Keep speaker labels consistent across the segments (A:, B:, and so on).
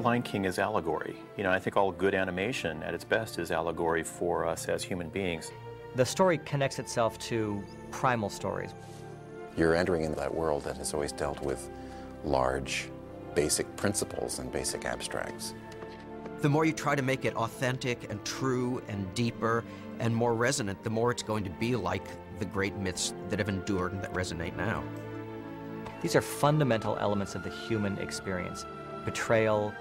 A: Lion King is allegory. You know, I think all good animation at its best is allegory for us as human beings.
B: The story connects itself to primal stories.
C: You're entering into that world that has always dealt with large, basic principles and basic abstracts.
D: The more you try to make it authentic and true and deeper and more resonant, the more it's going to be like the great myths that have endured and that resonate now.
B: These are fundamental elements of the human experience. Betrayal,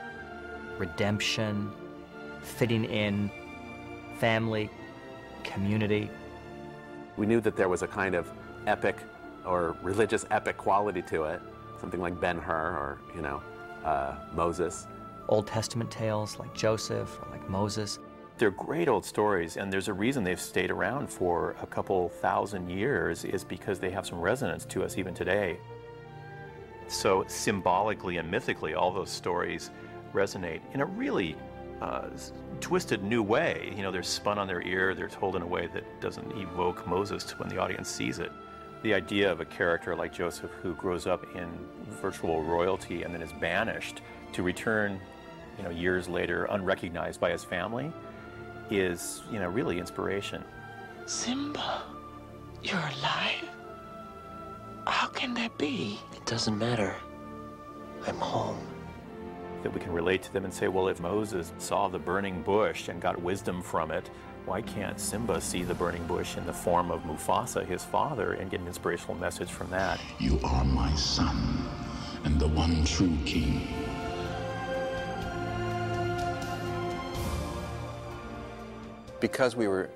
B: redemption, fitting in, family, community.
E: We knew that there was a kind of epic or religious epic quality to it, something like Ben-Hur or, you know, Moses.
B: Old Testament tales like Joseph or like Moses.
A: They're great old stories, and there's a reason they've stayed around for a couple thousand years is because they have some resonance to us even today. So symbolically and mythically, all those stories resonate in a really twisted new way. You know, they're spun on their ear, they're told in a way that doesn't evoke Moses when the audience sees it. The idea of a character like Joseph who grows up in virtual royalty and then is banished to return, you know, years later unrecognized by his family is, you know, really inspiration.
F: Simba, you're alive? How can that be?
G: It doesn't matter. I'm home.
A: That we can relate to them and say, well, if Moses saw the burning bush and got wisdom from it, why can't Simba see the burning bush in the form of Mufasa, his father, and get an inspirational message from that?
H: You are my son, and the one true king.
C: Because we were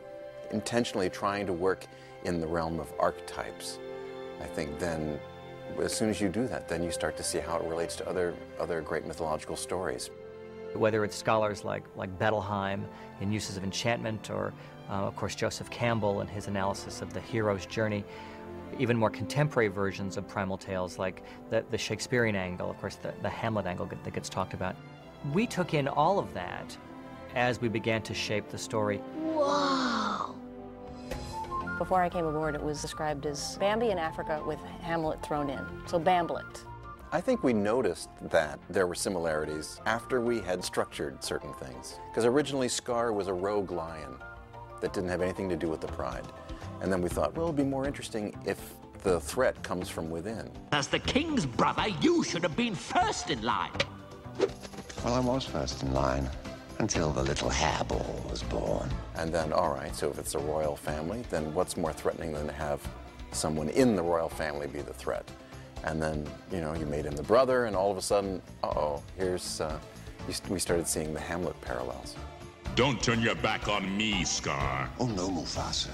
C: intentionally trying to work in the realm of archetypes, I think then, as soon as you do that, then you start to see how it relates to other great mythological stories.
B: Whether it's scholars like Bettelheim in uses of enchantment, or of course Joseph Campbell and his analysis of the hero's journey, even more contemporary versions of primal tales like the Shakespearean angle, of course the Hamlet angle that gets talked about. We took in all of that as we began to shape the story.
I: Whoa! Before I came aboard, it was described as Bambi in Africa with Hamlet thrown in, so Bamblet.
C: I think we noticed that there were similarities after we had structured certain things. Because originally Scar was a rogue lion that didn't have anything to do with the pride. And then we thought, well, it'd be more interesting if the threat comes from within.
F: As the king's brother, you should have been first in line.
G: Well, I was first in line until the little hairball was born.
C: And then, all right, so if it's a royal family, then what's more threatening than to have someone in the royal family be the threat? And then, you know, you made him the brother, and all of a sudden, uh-oh, here's, we started seeing the Hamlet parallels.
H: Don't turn your back on me, Scar.
G: Oh no, Mufasa.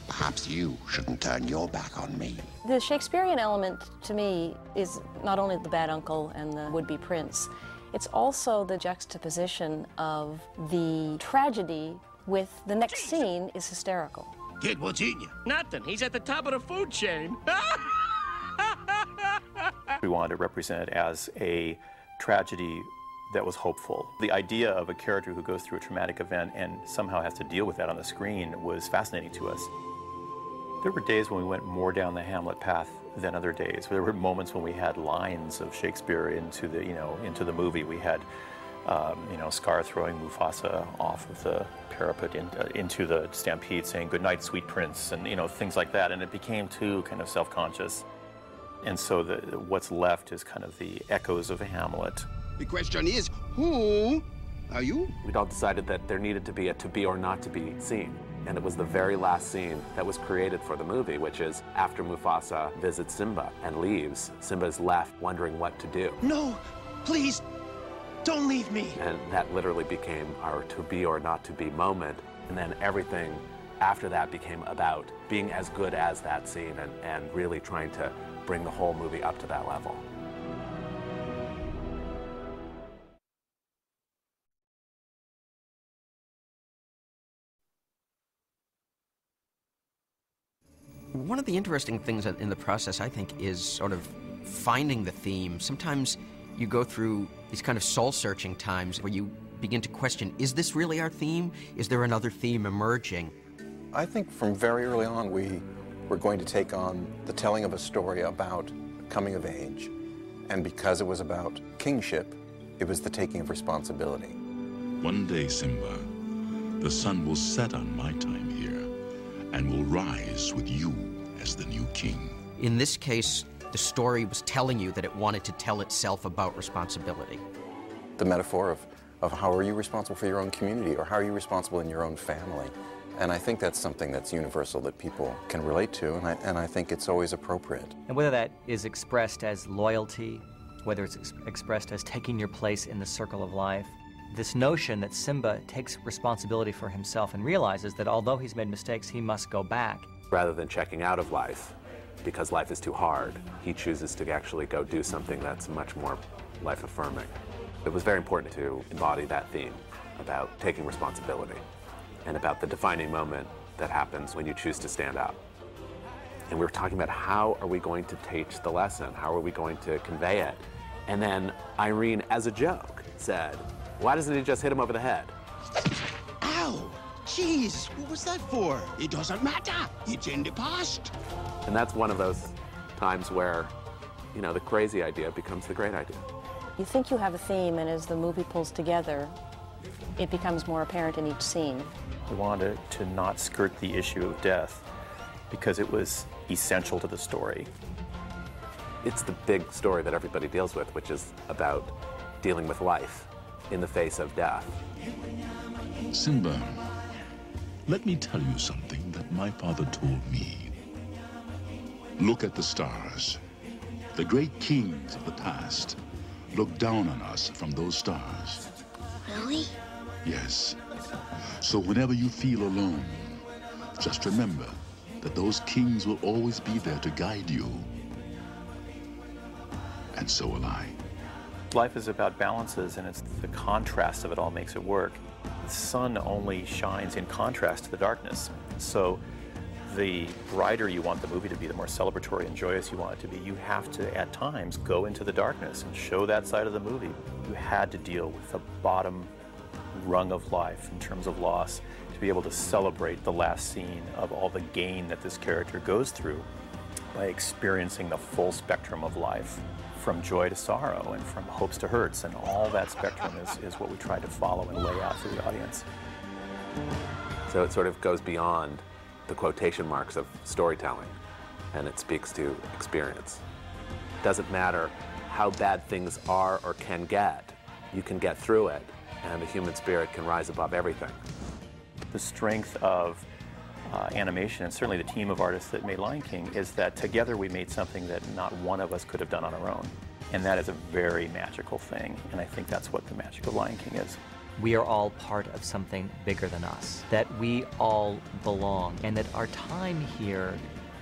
G: Perhaps you shouldn't turn your back on me.
I: The Shakespearean element, to me, is not only the bad uncle and the would-be prince, it's also the juxtaposition of the tragedy with the next scene is hysterical.
F: Kid, what's eating you? Nothing. He's at the top of the food chain.
A: We wanted to represent it as a tragedy that was hopeful. The idea of a character who goes through a traumatic event and somehow has to deal with that on the screen was fascinating to us. There were days when we went more down the Hamlet path than other days. There were moments when we had lines of Shakespeare into the movie. We had, Scar throwing Mufasa off of the parapet into the stampede, saying "Good night, sweet prince," and things like that. And it became too kind of self-conscious. And so what's left is kind of the echoes of Hamlet.
J: The question is, who are you?
E: We'd all decided that there needed to be a to be or not to be scene. And it was the very last scene that was created for the movie, which is after Mufasa visits Simba and leaves, Simba's left wondering what to do.
F: No, please, don't leave me.
E: And that literally became our to be or not to be moment. And then everything after that became about being as good as that scene and really trying to bring the whole movie up to that level.
D: One of the interesting things in the process, I think, is sort of finding the theme. Sometimes you go through these kind of soul-searching times where you begin to question, is this really our theme? Is there another theme emerging?
C: I think from very early on we were going to take on the telling of a story about coming of age. And because it was about kingship, It was the taking of responsibility.
H: One day, Simba, the sun will set on my time here and will rise with you as the new king.
D: In this case, the story was telling you that it wanted to tell itself about responsibility.
C: The metaphor of how are you responsible for your own community, or how are you responsible in your own family? And I think that's something that's universal that people can relate to, and I think it's always appropriate.
B: And whether that is expressed as loyalty, whether it's expressed as taking your place in the circle of life, this notion that Simba takes responsibility for himself and realizes that although he's made mistakes, he must go back.
E: Rather than checking out of life because life is too hard, he chooses to actually go do something that's much more life-affirming. It was very important to embody that theme about taking responsibility and about the defining moment that happens when you choose to stand up. And we were talking about how are we going to teach the lesson? How are we going to convey it? And then Irene, as a joke, said, "Why doesn't he just hit him over the head?"
J: Ow! Jeez, what was that for? It doesn't matter. It's in the past.
E: And that's one of those times where, you know, the crazy idea becomes the great idea.
I: You think you have a theme, and as the movie pulls together, it becomes more apparent in each scene.
A: We wanted to not skirt the issue of death because it was essential to the story.
E: It's the big story that everybody deals with, which is about dealing with life in the face of death.
H: Simba, let me tell you something that my father told me. Look at the stars. The great kings of the past look down on us from those stars.
K: Really?
H: Yes. So whenever you feel alone, just remember that those kings will always be there to guide you. And so will I.
A: Life is about balances, and it's the contrast of it all makes it work. The sun only shines in contrast to the darkness. So the brighter you want the movie to be, the more celebratory and joyous you want it to be, you have to, at times, go into the darkness and show that side of the movie. You had to deal with the bottom rung of life in terms of loss to be able to celebrate the last scene of all the gain that this character goes through by experiencing the full spectrum of life, from joy to sorrow and from hopes to hurts, and all that spectrum is what we try to follow and lay out for the audience.
E: So it sort of goes beyond the quotation marks of storytelling, and it speaks to experience. It doesn't matter how bad things are or can get, you can get through it, and the human spirit can rise above everything.
A: The strength of animation, and certainly the team of artists that made Lion King, is that together we made something that not one of us could have done on our own. And that is a very magical thing, and I think that's what the magic of Lion King is.
B: We are all part of something bigger than us, that we all belong, and that our time here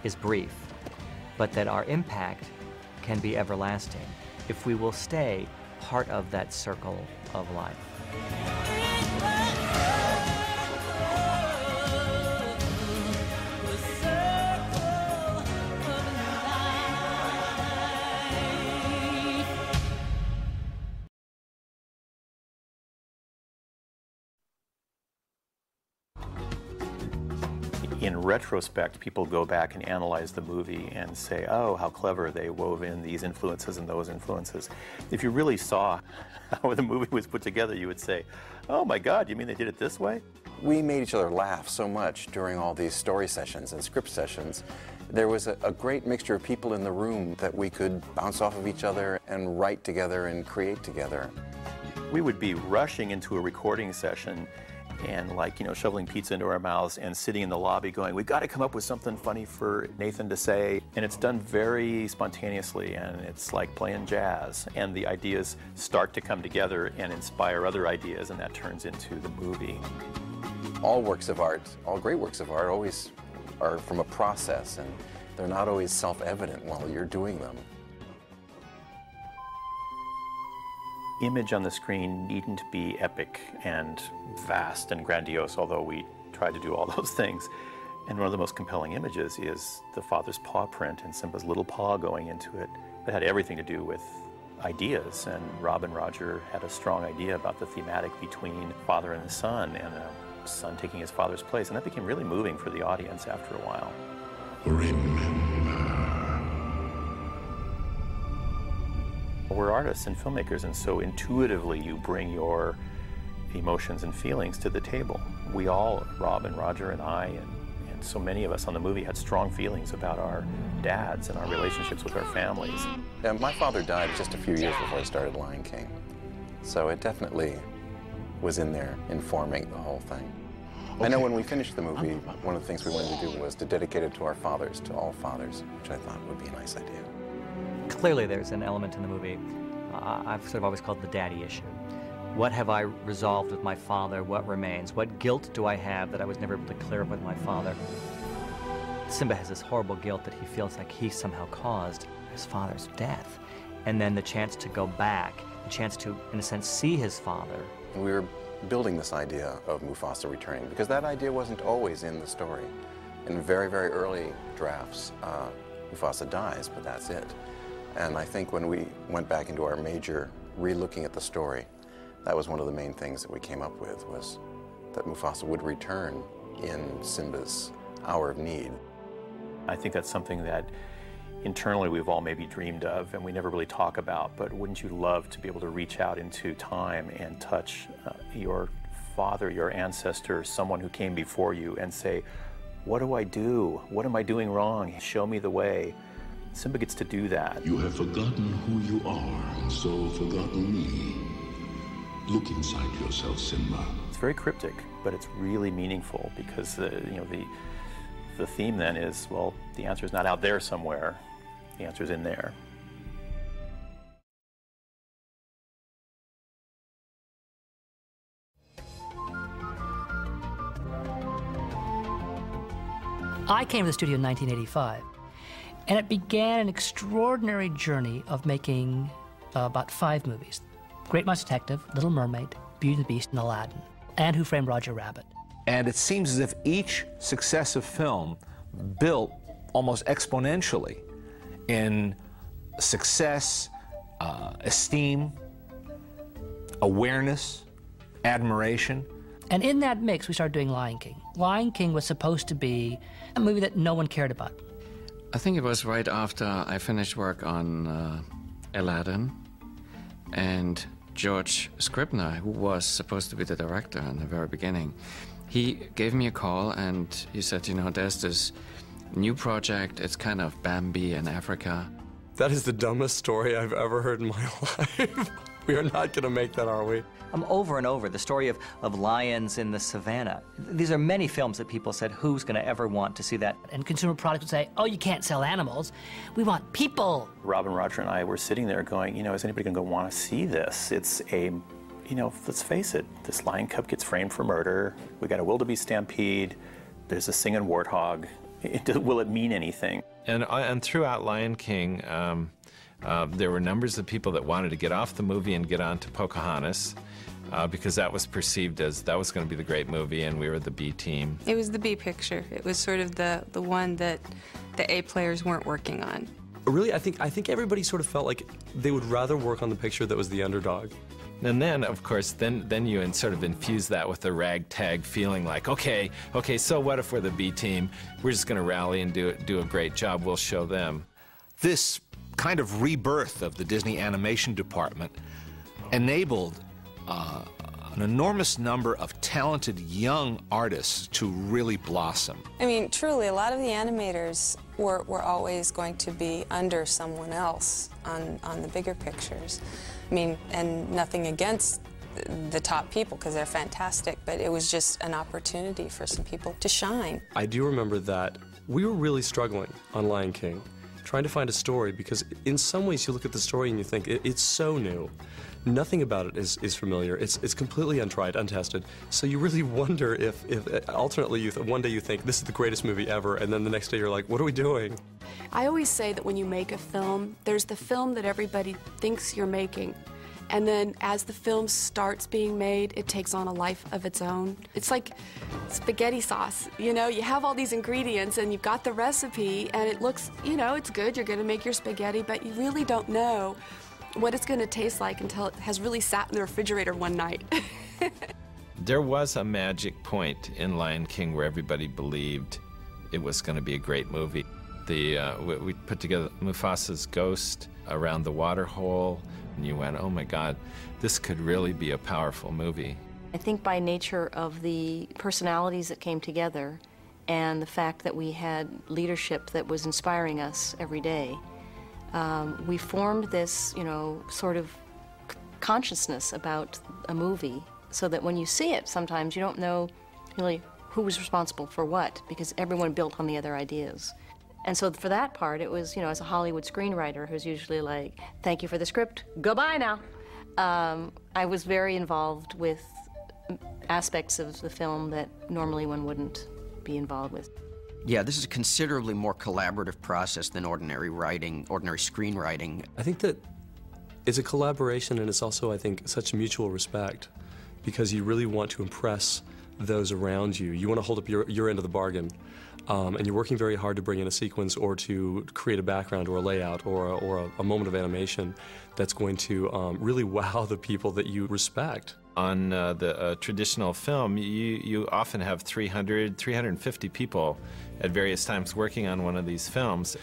B: is brief, but that our impact can be everlasting if we will stay part of that circle of life.
A: In retrospect, people go back and analyze the movie and say, oh, how clever, they wove in these influences and those influences. If you really saw how the movie was put together, you would say, oh my God, you mean they did it this way?
C: We made each other laugh so much during all these story sessions and script sessions. There was a great mixture of people in the room that we could bounce off of each other and write together and create together.
A: We would be rushing into a recording session and, like, you know, shoveling pizza into our mouths and sitting in the lobby going, we've got to come up with something funny for Nathan to say. And it's done very spontaneously, and it's like playing jazz. And the ideas start to come together and inspire other ideas, and that turns into the movie.
C: All works of art, all great works of art, always are from a process, and they're not always self-evident while you're doing them.
A: Image on the screen needn't be epic and vast and grandiose, although we tried to do all those things. And one of the most compelling images is the father's paw print and Simba's little paw going into it. It had everything to do with ideas, and Rob and Roger had a strong idea about the thematic between father and the son, and a son taking his father's place, and that became really moving for the audience after a while.
H: Remember.
A: We're we're artists and filmmakers, and so intuitively you bring your emotions and feelings to the table. We all, Rob and Roger and I, and so many of us on the movie had strong feelings about our dads and our relationships with our families.
C: And my father died just a few years before I started Lion King, so it definitely was in there informing the whole thing. Okay. I know when we finished the movie, one of the things we wanted to do was to dedicate it to our fathers, to all fathers, which I thought would be a nice idea.
B: Clearly there's an element in the movie I've sort of always called the daddy issue. What have I resolved with my father? What remains? What guilt do I have that I was never able to clear up with my father? Simba has this horrible guilt that he feels like he somehow caused his father's death. And then the chance to go back, the chance to, in a sense, see his father.
C: We were building this idea of Mufasa returning because that idea wasn't always in the story. In very, very early drafts, Mufasa dies, but that's it. And I think when we went back into our major re-looking at the story, that was one of the main things that we came up with, was that Mufasa would return in Simba's hour of need.
A: I think that's something that internally we've all maybe dreamed of and we never really talk about, but wouldn't you love to be able to reach out into time and touch your father, your ancestor, someone who came before you and say, what do I do? What am I doing wrong? Show me the way. Simba gets to do that.
H: You have forgotten who you are and so forgotten me. Look inside yourself, Simba.
A: It's very cryptic, but it's really meaningful because the theme then is, well, the answer is not out there somewhere. The answer is in there.
K: I came to the studio in 1985, and it began an extraordinary journey of making about 5 movies. Great Mouse Detective, Little Mermaid, Beauty and the Beast, and Aladdin, and Who Framed Roger Rabbit.
L: And it seems as if each successive film built almost exponentially in success, esteem, awareness, admiration.
K: And in that mix, we started doing Lion King. Lion King was supposed to be a movie that no one cared about.
M: I think it was right after I finished work on Aladdin, and George Scribner, who was supposed to be the director in the very beginning, he gave me a call and he said, you know, there's this new project, it's kind of Bambi in Africa.
N: That is the dumbest story I've ever heard in my life. We are not gonna make that, are we?
B: Over and over, the story of lions in the savannah. These are many films that people said, who's going to ever want to see that?
K: And consumer products would say, oh, you can't sell animals. We want people.
A: Rob and Roger and I were sitting there going, you know, is anybody going to want to see this? It's a, you know, let's face it, this lion cub gets framed for murder. We got a wildebeest stampede. There's a singing warthog. Will it mean anything?
O: And throughout Lion King, there were numbers of people that wanted to get off the movie and get on to Pocahontas. Because that was perceived as that was going to be the great movie, and we were the B team.
P: It was the B picture. It was sort of the one that the A players weren't working on.
N: Really, I think everybody sort of felt like they would rather work on the picture that was the underdog.
O: And then, of course, then you sort of infuse that with the ragtag feeling, like, okay, so what if we're the B team? We're just going to rally and do a great job. We'll show them.
L: This kind of rebirth of the Disney animation department enabled an enormous number of talented young artists to really blossom.
P: I mean, truly, a lot of the animators were always going to be under someone else on the bigger pictures. I mean, and nothing against the top people, because they're fantastic, but it was just an opportunity for some people to shine.
N: I do remember that we were really struggling on Lion King, trying to find a story, because in some ways you look at the story and you think it's so new. Nothing about it is familiar. It's completely untried, untested. So you really wonder if alternately, one day you think, this is the greatest movie ever, and then the next day you're like, what are we doing?
Q: I always say that when you make a film, there's the film that everybody thinks you're making. And then as the film starts being made, it takes on a life of its own. It's like spaghetti sauce. You know, you have all these ingredients and you've got the recipe and it looks, you know, it's good, you're gonna make your spaghetti, but you really don't know what it's going to taste like until it has really sat in the refrigerator one night.
O: There was a magic point in Lion King where everybody believed it was going to be a great movie. We put together Mufasa's ghost around the water hole. And you went, oh my God, this could really be a powerful movie.
I: I think by nature of the personalities that came together and the fact that we had leadership that was inspiring us every day, we formed this, you know, sort of consciousness about a movie so that when you see it, sometimes you don't know really who was responsible for what, because everyone built on the other ideas. And so for that part, it was, you know, as a Hollywood screenwriter who's usually like, thank you for the script, goodbye now. I was very involved with aspects of the film that normally one wouldn't be involved with.
D: Yeah, this is a considerably more collaborative process than ordinary writing, ordinary screenwriting.
N: I think that it's a collaboration, and it's also, I think, such mutual respect, because you really want to impress those around you. You want to hold up your end of the bargain, and you're working very hard to bring in a sequence or to create a background or a layout or a moment of animation that's going to really wow the people that you respect.
O: On the traditional film, you often have 300, 350 people at various times working on one of these films.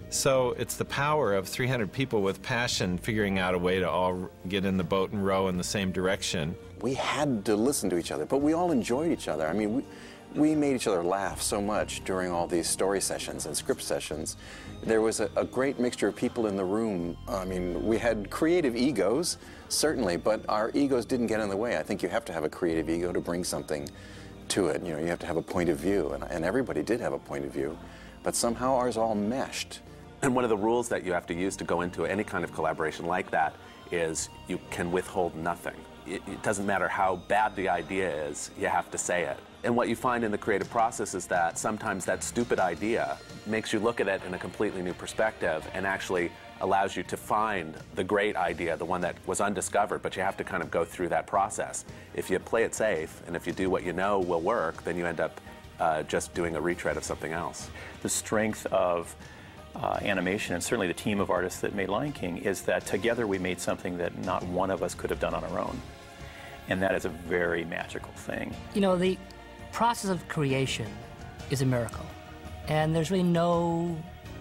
O: So it's the power of 300 people with passion figuring out a way to all get in the boat and row in the same direction.
C: We had to listen to each other, but we all enjoyed each other. I mean, we made each other laugh so much during all these story sessions and script sessions. There was a great mixture of people in the room. I mean, we had creative egos, certainly, but our egos didn't get in the way. I think you have to have a creative ego to bring something to it. You know, you have to have a point of view, and everybody did have a point of view, but somehow ours all meshed.
E: And one of the rules that you have to use to go into any kind of collaboration like that is you can withhold nothing. It doesn't matter how bad the idea is, you have to say it. And what you find in the creative process is that sometimes that stupid idea makes you look at it in a completely new perspective and actually allows you to find the great idea, the one that was undiscovered, but you have to kind of go through that process. If you play it safe, and if you do what you know will work, then you end up just doing a retread of something else.
A: The strength of animation, and certainly the team of artists that made Lion King, is that together we made something that not one of us could have done on our own. And that is a very magical thing.
K: You know, the process of creation is a miracle. And there's really no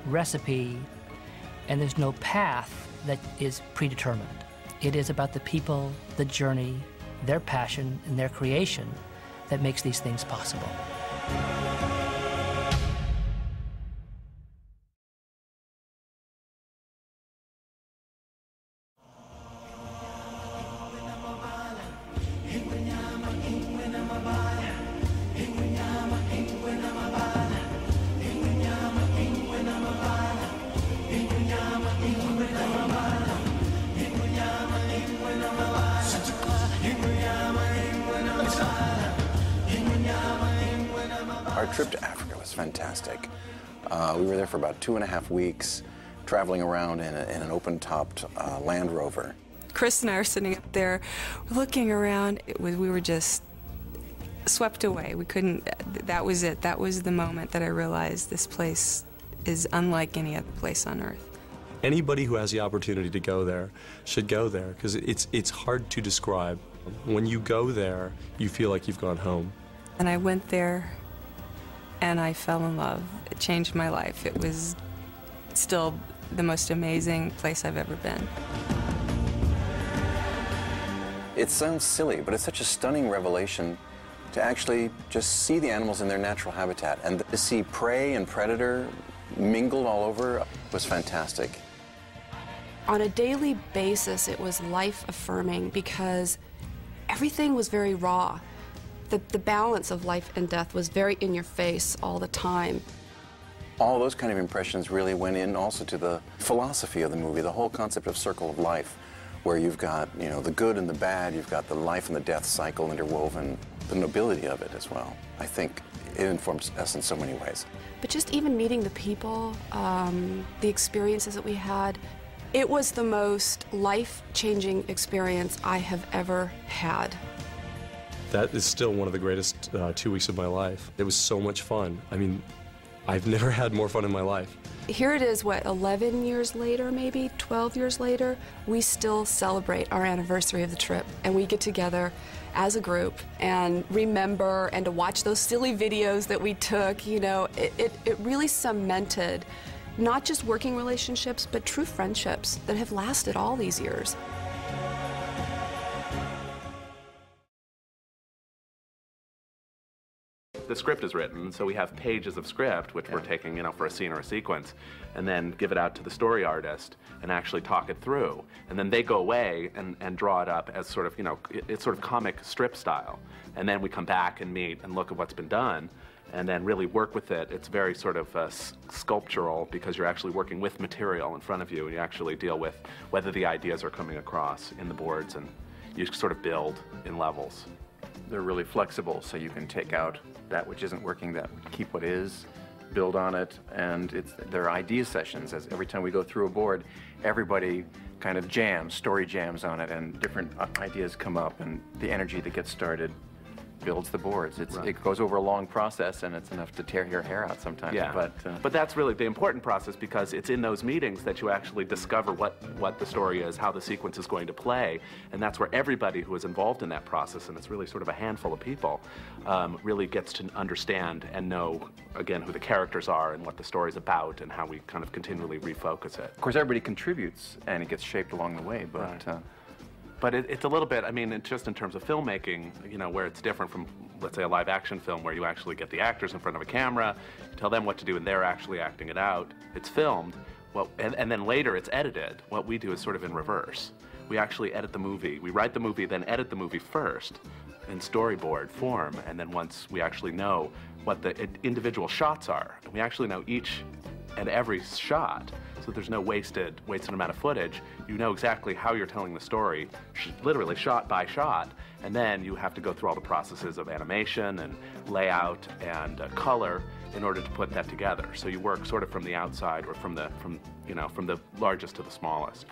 K: recipe and there's no path that is predetermined. It is about the people, the journey, their passion, and their creation that makes these things possible.
C: Our trip to Africa was fantastic. We were there for about 2.5 weeks, traveling around in an open-topped Land Rover.
P: Chris and I are sitting up there looking around. We were just swept away. We couldn't, that was it. That was the moment that I realized this place is unlike any other place on earth.
N: Anybody who has the opportunity to go there should go there, because it's hard to describe. When you go there, you feel like you've gone home.
P: And I went there and I fell in love. It changed my life. It was still the most amazing place I've ever been.
C: It sounds silly, but it's such a stunning revelation to actually just see the animals in their natural habitat, and to see prey and predator mingled all over was fantastic.
Q: On a daily basis, it was life-affirming because everything was very raw. The balance of life and death was very in your face all the time.
C: All those kind of impressions really went in also to the philosophy of the movie, the whole concept of circle of life, where you've got, you know, the good and the bad, you've got the life and the death cycle interwoven, the nobility of it as well. I think it informs us in so many ways.
Q: But just even meeting the people, the experiences that we had, it was the most life-changing experience I have ever had.
N: That is still one of the greatest 2 weeks of my life. It was so much fun. I mean, I've never had more fun in my life.
Q: Here it is, what, 11 years later, maybe 12 years later, we still celebrate our anniversary of the trip, and we get together as a group and remember and to watch those silly videos that we took. You know, it really cemented not just working relationships, but true friendships that have lasted all these years.
E: the script is written, so we have pages of script, which we're taking, you know, for a scene or a sequence, and then give it out to the story artist and actually talk it through. And then they go away and draw it up as sort of, you know, it's sort of comic strip style. And then we come back and meet and look at what's been done and then really work with it. It's very sort of sculptural because you're actually working with material in front of you and you actually deal with whether the ideas are coming across in the boards, and you sort of build in levels.
R: They're really flexible, so you can take out that which isn't working, keep what is, build on it, and they're idea sessions. As every time we go through a board, everybody kind of jams, story jams on it, and different ideas come up, and the energy that gets started builds the boards. It goes over a long process, and it's enough to tear your hair out sometimes.
E: Yeah, but that's really the important process, because it's in those meetings that you actually discover what the story is, how the sequence is going to play, and that's where everybody who is involved in that process, and it's really sort of a handful of people, really gets to understand and know, again, who the characters are and what the story's about and how we kind of continually refocus it.
R: Of course, everybody contributes, and it gets shaped along the way, but...
E: But it's a little bit, I mean, just in terms of filmmaking, you know, where it's different from, let's say, a live action film where you actually get the actors in front of a camera, you tell them what to do, and they're actually acting it out. It's filmed, and then later it's edited. What we do is sort of in reverse. We actually edit the movie. We write the movie, then edit the movie first in storyboard form, and then once we actually know what the individual shots are, and we actually know each and every shot, so there's no wasted amount of footage. You know exactly how you're telling the story, literally shot by shot, and then you have to go through all the processes of animation and layout and color in order to put that together. So you work sort of from the outside, or from the largest to the smallest.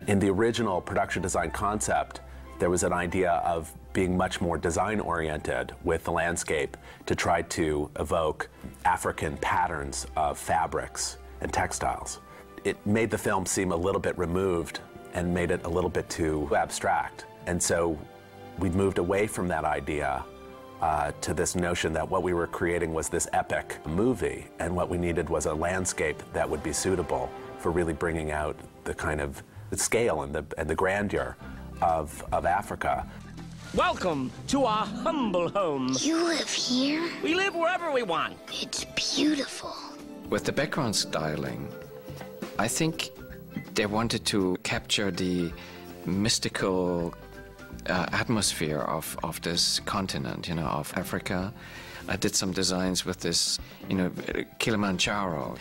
E: In the original production design concept, there was an idea of being much more design-oriented with the landscape to try to evoke African patterns of fabrics and textiles. It made the film seem a little bit removed and made it a little bit too abstract. And so we moved away from that idea to this notion that what we were creating was this epic movie, and what we needed was a landscape that would be suitable for really bringing out the kind of the scale and the grandeur of Africa.
F: Welcome to our humble home.
S: You live here?
F: We live wherever we want.
S: It's beautiful.
M: With the background styling, I think they wanted to capture the mystical atmosphere of this continent, you know, of Africa. I did some designs with this, you know, Kilimanjaro.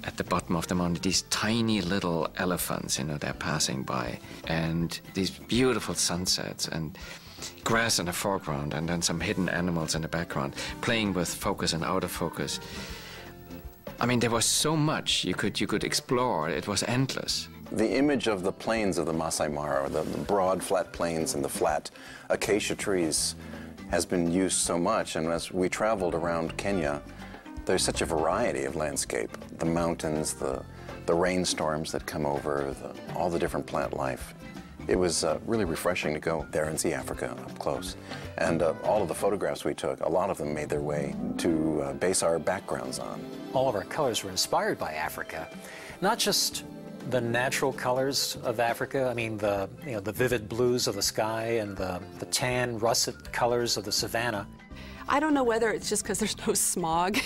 M: At the bottom of the mountain, these tiny little elephants, you know, they're passing by, and these beautiful sunsets and grass in the foreground, and then some hidden animals in the background, playing with focus and out of focus. I mean, there was so much you could explore. It was endless.
C: The image of the plains of the Masai Mara, the broad, flat plains and the flat acacia trees, has been used so much, and as we traveled around Kenya, there's such a variety of landscape. The mountains, the rainstorms that come over, all the different plant life. It was really refreshing to go there and see Africa up close. And all of the photographs we took, a lot of them made their way to base our backgrounds on.
T: All of our colors were inspired by Africa. Not just the natural colors of Africa, I mean the vivid blues of the sky and the tan russet colors of the savanna.
Q: I don't know whether it's just because there's no smog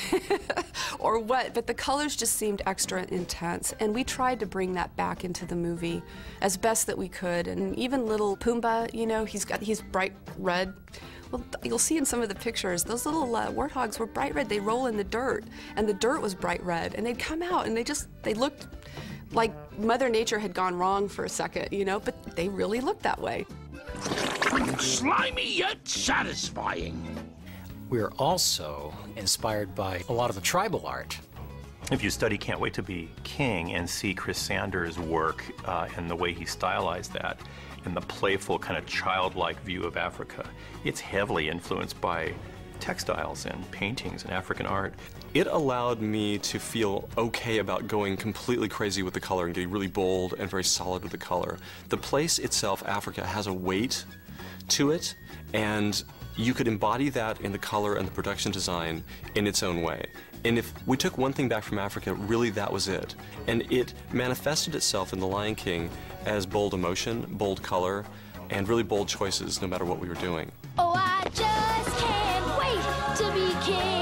Q: or what, but the colors just seemed extra intense, and we tried to bring that back into the movie as best that we could. And even little Pumbaa, you know, he's bright red. Well, you'll see in some of the pictures, those little warthogs were bright red. They roll in the dirt, and the dirt was bright red, and they'd come out, and they looked like Mother Nature had gone wrong for a second, you know, but they really looked that way.
F: Slimy yet satisfying.
T: We are also inspired by a lot of the tribal art.
A: If you study Can't Wait to Be King and see Chris Sanders' work and the way he stylized that, and the playful kind of childlike view of Africa, it's heavily influenced by
R: textiles and paintings and African art.
N: It allowed me to feel okay about going completely crazy with the color and getting really bold and very solid with the color. The place itself, Africa, has a weight to it, and you could embody that in the color and the production design in its own way. And if we took one thing back from Africa, really that was it. And it manifested itself in The Lion King as bold emotion, bold color, and really bold choices no matter what we were doing.
S: Oh, I just can't wait to be king.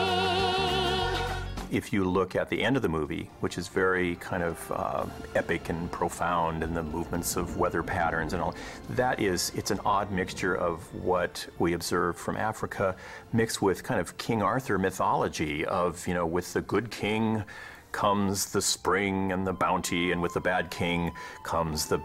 A: If you look at the end of the movie, which is very kind of epic and profound, and the movements of weather patterns and all, it's an odd mixture of what we observed from Africa mixed with kind of King Arthur mythology of, with the good king comes the spring and the bounty, and with the bad king comes the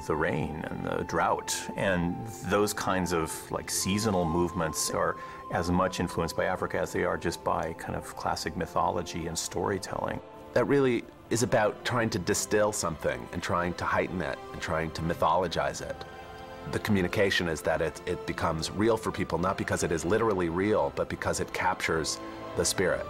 A: rain and the drought. And those kinds of like seasonal movements are as much influenced by Africa as they are just by kind of classic mythology and storytelling.
E: That really is about trying to distill something and trying to heighten it and trying to mythologize it. The communication is that it becomes real for people, not because it is literally real, but because it captures the spirit.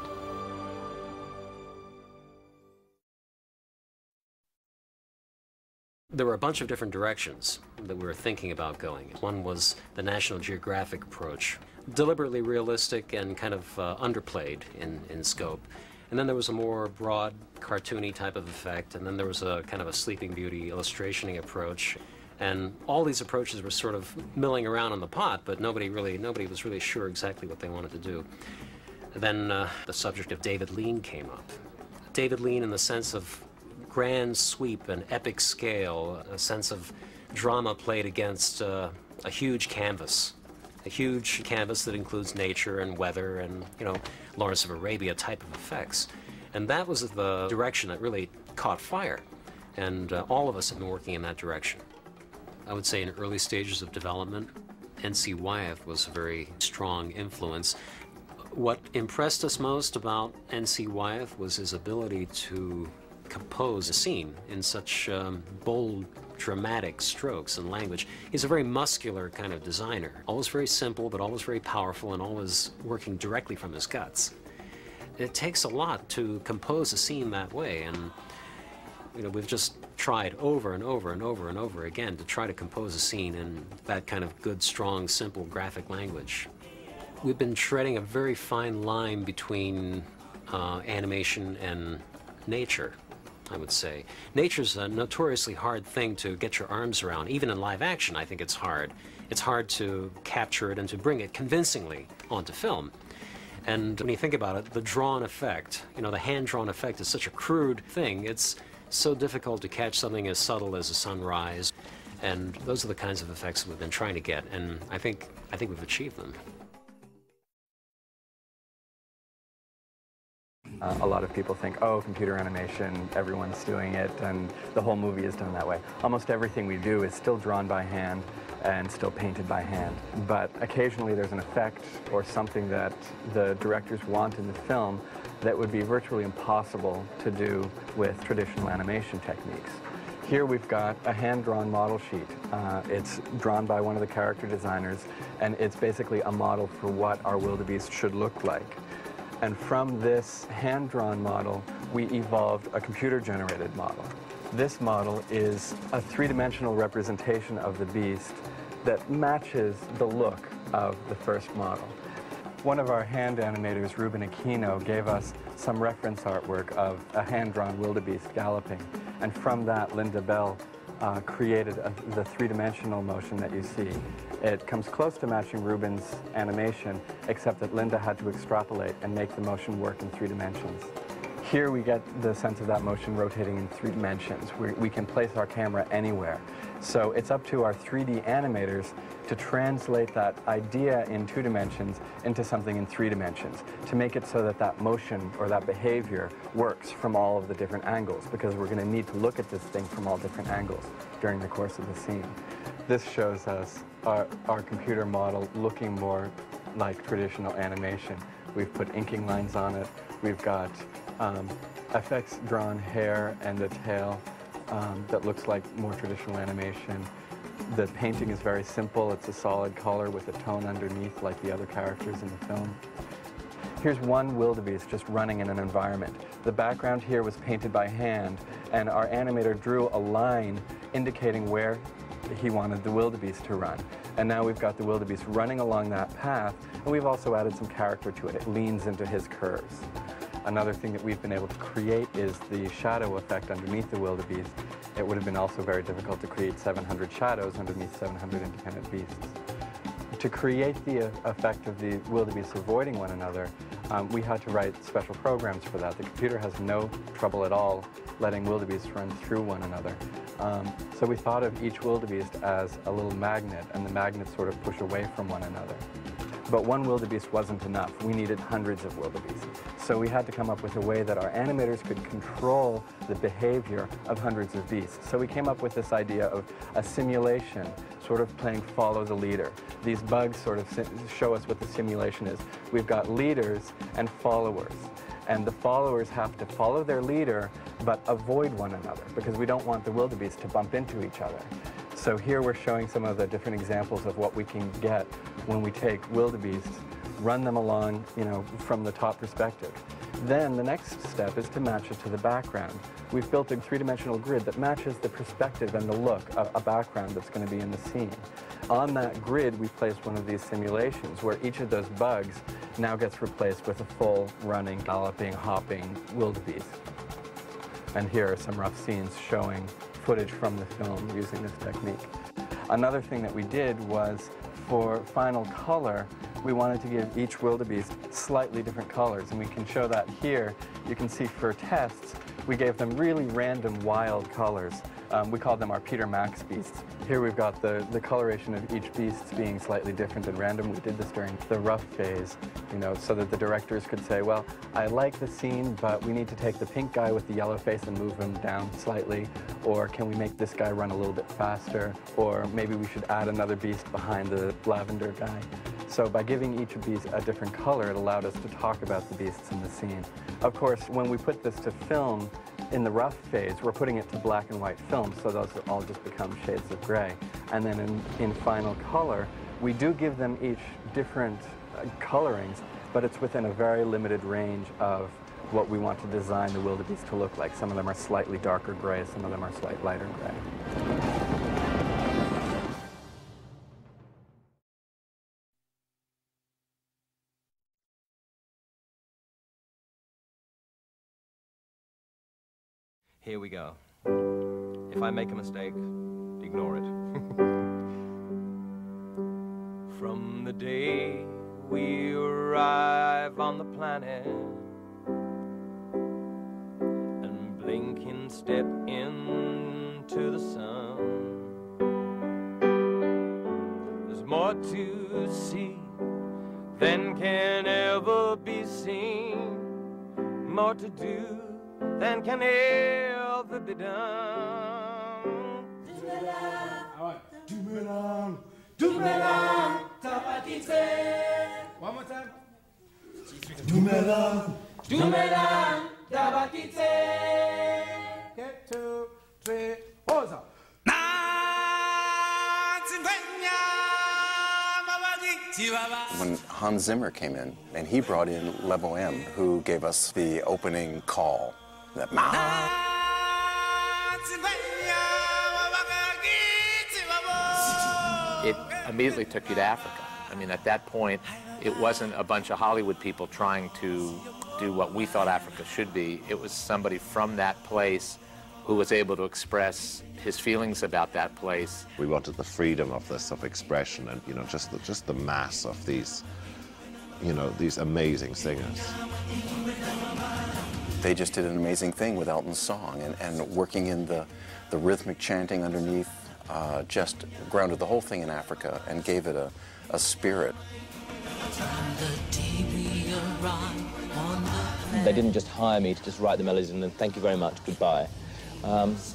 U: There were a bunch of different directions that we were thinking about going. One was the National Geographic approach, deliberately realistic and kind of underplayed in scope. And then there was a more broad, cartoony type of effect, and then there was a kind of a Sleeping Beauty illustrationing approach. And all these approaches were sort of milling around in the pot, but nobody was really sure exactly what they wanted to do. And then the subject of David Lean came up. David Lean in the sense of grand sweep and epic scale, a sense of drama played against a huge canvas. A huge canvas that includes nature and weather and, Lawrence of Arabia type of effects. And that was the direction that really caught fire. And all of us have been working in that direction. I would say in early stages of development, N.C. Wyeth was a very strong influence. What impressed us most about N.C. Wyeth was his ability to compose a scene in such bold, dramatic strokes and language. He's a very muscular kind of designer, always very simple, but always very powerful and always working directly from his guts. It takes a lot to compose a scene that way, and we've just tried over and over and over and over again to try to compose a scene in that kind of good, strong, simple graphic language. We've been treading a very fine line between animation and nature, I would say. Nature's a notoriously hard thing to get your arms around. Even in live action, I think it's hard. It's hard to capture it and to bring it convincingly onto film. And when you think about it, the drawn effect, the hand-drawn effect is such a crude thing. It's so difficult to catch something as subtle as a sunrise. And those are the kinds of effects that we've been trying to get, and I think we've achieved them.
R: A lot of people think, oh, computer animation, everyone's doing it, and the whole movie is done that way. Almost everything we do is still drawn by hand and still painted by hand. But occasionally there's an effect or something that the directors want in the film that would be virtually impossible to do with traditional animation techniques. Here we've got a hand-drawn model sheet. It's drawn by one of the character designers, and it's basically a model for what our wildebeest should look like. And from this hand-drawn model, we evolved a computer-generated model. This model is a three-dimensional representation of the beast that matches the look of the first model. One of our hand animators, Ruben Aquino, gave us some reference artwork of a hand-drawn wildebeest galloping. And from that, Linda Bell created the three-dimensional motion that you see. It comes close to matching Ruben's animation, except that Linda had to extrapolate and make the motion work in 3 dimensions. Here we get the sense of that motion rotating in 3 dimensions. We can place our camera anywhere. So it's up to our 3D animators to translate that idea in 2 dimensions into something in 3 dimensions, to make it so that that motion or that behavior works from all of the different angles, because we're going to need to look at this thing from all different angles during the course of the scene. This shows us our computer model looking more like traditional animation. We've put inking lines on it. We've got FX drawn hair and a tail that looks like more traditional animation.
G: The painting is very simple. It's a solid color with a tone underneath like the other characters in the film. Here's one wildebeest just running in an environment. The background here was painted by hand, and our animator drew a line indicating where he wanted the wildebeest to run. And now we've got the wildebeest running along that path, and we've also added some character to it. It leans into his curves. Another thing that we've been able to create is the shadow effect underneath the wildebeest. It would have been also very difficult to create 700 shadows underneath 700 independent beasts. To create the effect of the wildebeest avoiding one another, we had to write special programs for that. The computer has no trouble at all letting wildebeests run through one another. So we thought of each wildebeest as a little magnet, and the magnets sort of push away from one another. But one wildebeest wasn't enough. We needed hundreds of wildebeest. So we had to come up with a way that our animators could control the behavior of hundreds of beasts. So we came up with this idea of a simulation, sort of playing follow the leader. These bugs sort of show us what the simulation is. We've got leaders and followers. And the followers have to follow their leader, but avoid one another, because we don't want the wildebeest to bump into each other. So here we're showing some of the different examples of what we can get when we take wildebeests, run them along, from the top perspective. Then the next step is to match it to the background. We've built a three-dimensional grid that matches the perspective and the look of a background that's going to be in the scene. On that grid, we placed one of these simulations where each of those bugs now gets replaced with a full running, galloping, hopping wildebeest. And here are some rough scenes showing footage from the film using this technique. Another thing that we did was, for final color, we wanted to give each wildebeest slightly different colors, and we can show that here. You can see for tests, we gave them really random, wild colors. We called them our Peter Max beasts. Here we've got the coloration of each beast being slightly different and random. We did this during the rough phase, so that the directors could say, well, I like the scene, but we need to take the pink guy with the yellow face and move him down slightly, or can we make this guy run a little bit faster, or maybe we should add another beast behind the lavender guy. So by giving each beast a different color, it allowed us to talk about the beasts in the scene. Of course, when we put this to film, in the rough phase, we're putting it to black and white film, so those all just become shades of gray. And then in final color, we do give them each different colorings, but it's within a very limited range of what we want to design the wildebeest to look like. Some of them are slightly darker gray, some of them are slightly lighter gray.
V: Here we go. If I make a mistake, ignore it. From the day we arrive on the planet and blinking step into the sun, there's more to see than can ever be seen, more to do than can ever be done.
J: One more time. Get 2, 3, pause.
C: When Hans Zimmer came in, and he brought in Le Bohème, who gave us the opening call. That
E: it immediately took you to Africa. I mean, at that point, it wasn't a bunch of Hollywood people trying to do what we thought Africa should be. It was somebody from that place who was able to express his feelings about that place.
W: We wanted the freedom of this, of expression, and just the mass of these, these amazing singers.
C: They just did an amazing thing with Elton's song, and working in the rhythmic chanting underneath just grounded the whole thing in Africa and gave it a spirit.
X: They didn't just hire me to just write the melodies and then thank you very much, goodbye.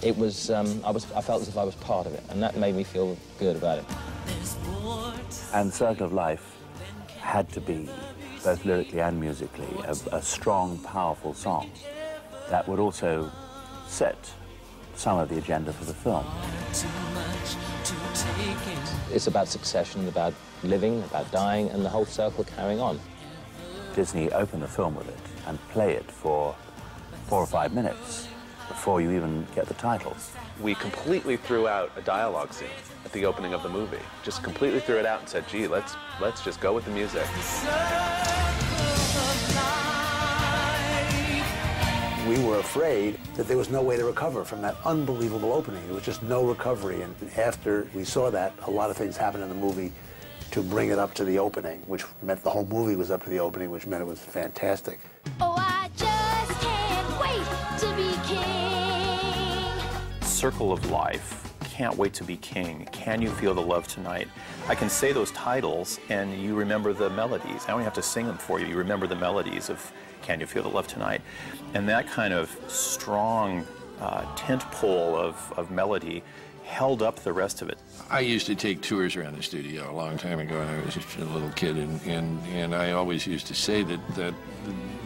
X: It was, I felt as if I was part of it, and that made me feel good about it.
Y: And Circle of Life had to be, both lyrically and musically, a strong, powerful song that would also set some of the agenda for the film.
X: It's about succession, about living, about dying, and the whole circle carrying on. Disney open the film with it and play it for 4 or 5 minutes before you even get the titles.
E: We completely threw out a dialogue scene at the opening of the movie. Just completely threw it out and said, gee, let's just go with the music.
B: We were afraid that there was no way to recover from that unbelievable opening. There was just no recovery. And after we saw that, a lot of things happened in the movie to bring it up to the opening, which meant the whole movie was up to the opening, which meant it was fantastic.
S: Oh, I just can't wait to be king.
A: Circle of Life, Can't Wait to Be King, Can You Feel the Love Tonight? I can say those titles and you remember the melodies. I don't have to sing them for you. You remember the melodies of Can You Feel the Love Tonight? And that kind of strong tent pole of melody held up the rest of it.
D: I used to take tours around the studio a long time ago when I was just a little kid, and I always used to say that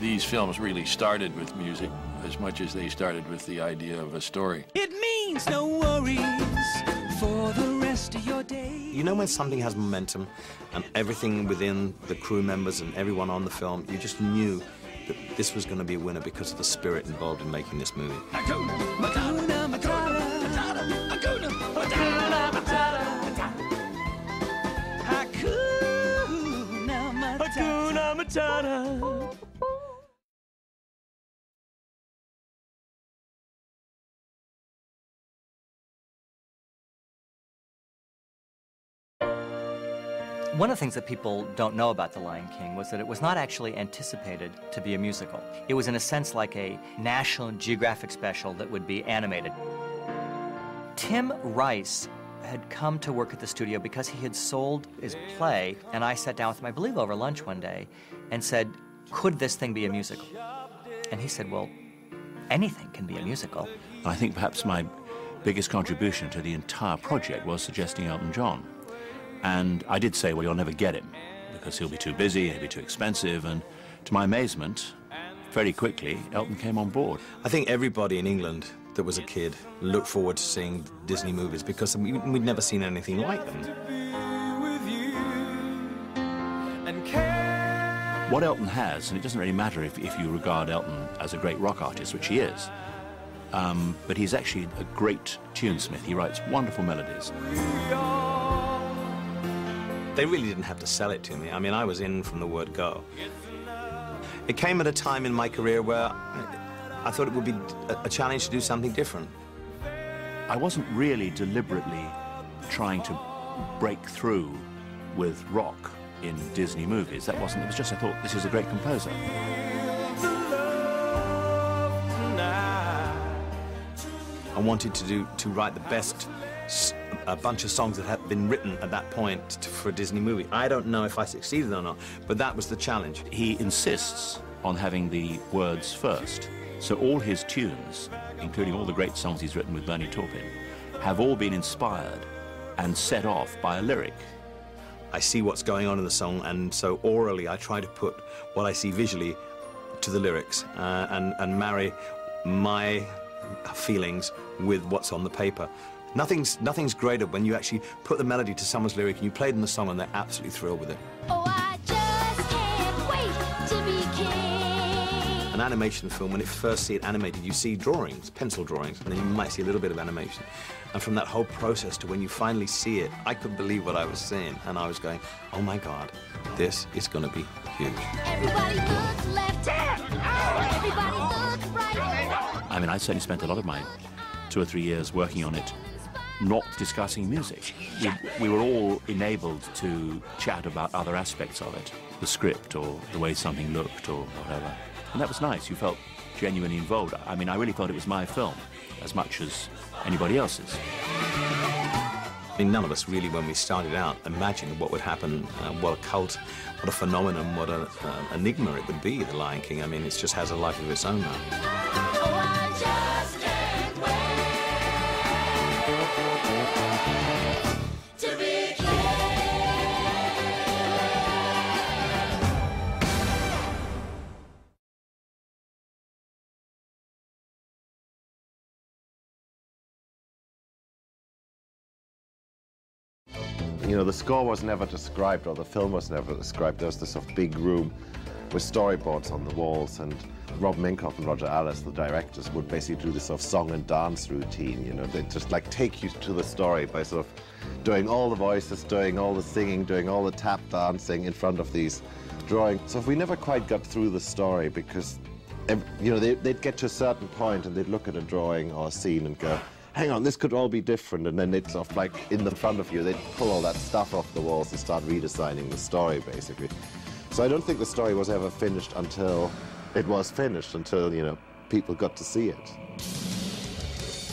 D: these films really started with music as much as they started with the idea of a story.
H: It means no worries for the rest of your day.
I: You know when something has momentum and everything within the crew members and everyone on the film, you just knew that this was going to be a winner because of the spirit involved in making this movie.
H: Hakuna Matata.
L: One of the things that people don't know about The Lion King was that it was not actually anticipated to be a musical. It was in a sense like a National Geographic special that would be animated. Tim Rice had come to work at the studio because he had sold his play, and I sat down with him, I believe over lunch one day, and said, could this thing be a musical? And he said, well, anything can be a musical.
Y: I think perhaps my biggest contribution to the entire project was suggesting Elton John. And I did say, well, you'll never get him because he'll be too busy, he'll be too expensive, and to my amazement, very quickly, Elton came on board.
I: I think everybody in England that was a kid looked forward to seeing Disney movies because we'd never seen anything like them.
Y: What Elton has, and it doesn't really matter if you regard Elton as a great rock artist, which he is, but he's actually a great tunesmith. He writes wonderful melodies.
I: They really didn't have to sell it to me. I mean, I was in from the word go. It came at a time in my career where I thought it would be a challenge to do something different.
Y: I wasn't really deliberately trying to break through with rock in Disney movies. That wasn't, it was just I thought this is a great composer.
I: I wanted to write the best a bunch of songs that had been written at that point for a Disney movie. I don't know if I succeeded or not, but that was the challenge.
Y: He insists on having the words first. So all his tunes, including all the great songs he's written with Bernie Taupin, have all been inspired and set off by a lyric.
I: I see what's going on in the song, and so orally I try to put what I see visually to the lyrics and marry my feelings with what's on the paper. Nothing's greater when you actually put the melody to someone's lyric and you play them the song and they're absolutely thrilled with it.
S: Oh, I just can't wait to be king.
I: An animation film, when you first see it animated, you see drawings, pencil drawings, and then you might see a little bit of animation. And from that whole process to when you finally see it, I couldn't believe what I was seeing. And I was going, oh my God, this is going to be huge.
S: Everybody look left, everybody look right.
Y: I mean, I certainly spent a lot of my 2 or 3 years working on it, not discussing music. We were all enabled to chat about other aspects of it, the script or the way something looked or whatever. And that was nice. You felt genuinely involved. I mean, I really felt it was my film as much as anybody else's.
I: I mean, none of us really, when we started out, imagined what would happen, what a cult, what a phenomenon, what an enigma it would be, The Lion King. I mean, it just has a life of its own now.
W: You know, the score was never described, or the film was never described. There was this sort of big room with storyboards on the walls, and Rob Minkoff and Roger Ellis, the directors, would basically do this sort of song and dance routine. You know, they'd just like take you to the story by sort of doing all the voices, doing all the singing, doing all the tap dancing in front of these drawings. So we never quite got through the story because, you know, they'd get to a certain point and they'd look at a drawing or a scene and go, hang on, this could all be different, and then they'd sort of like in the front of you, they'd pull all that stuff off the walls and start redesigning the story, basically. So I don't think the story was ever finished until it was finished, until, you know, people got to see it.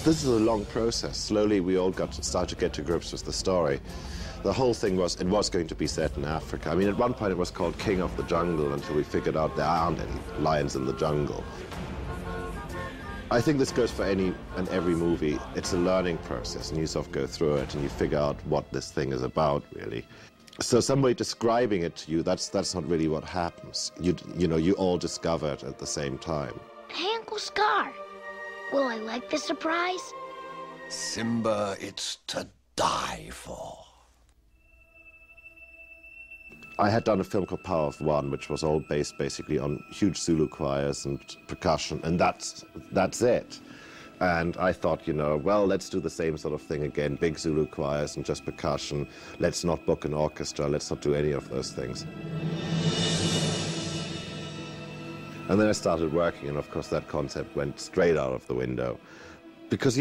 W: This is a long process. Slowly we all got to start to get to grips with the story. The whole thing was, it was going to be set in Africa. I mean, at one point it was called King of the Jungle until we figured out there aren't any lions in the jungle. I think this goes for any and every movie. It's a learning process, and you sort of go through it and you figure out what this thing is about, really. So somebody describing it to you, that's not really what happens. You know, you all discover it at the same time.
S: Hey, Uncle Scar, will I like the surprise?
J: Simba, it's to die for.
W: I had done a film called Power of One, which was all based basically on huge Zulu choirs and percussion, and that's it. And I thought, you know, well, let's do the same sort of thing again, big Zulu choirs and just percussion. Let's not book an orchestra, let's not do any of those things. And then I started working, and of course that concept went straight out of the window. Because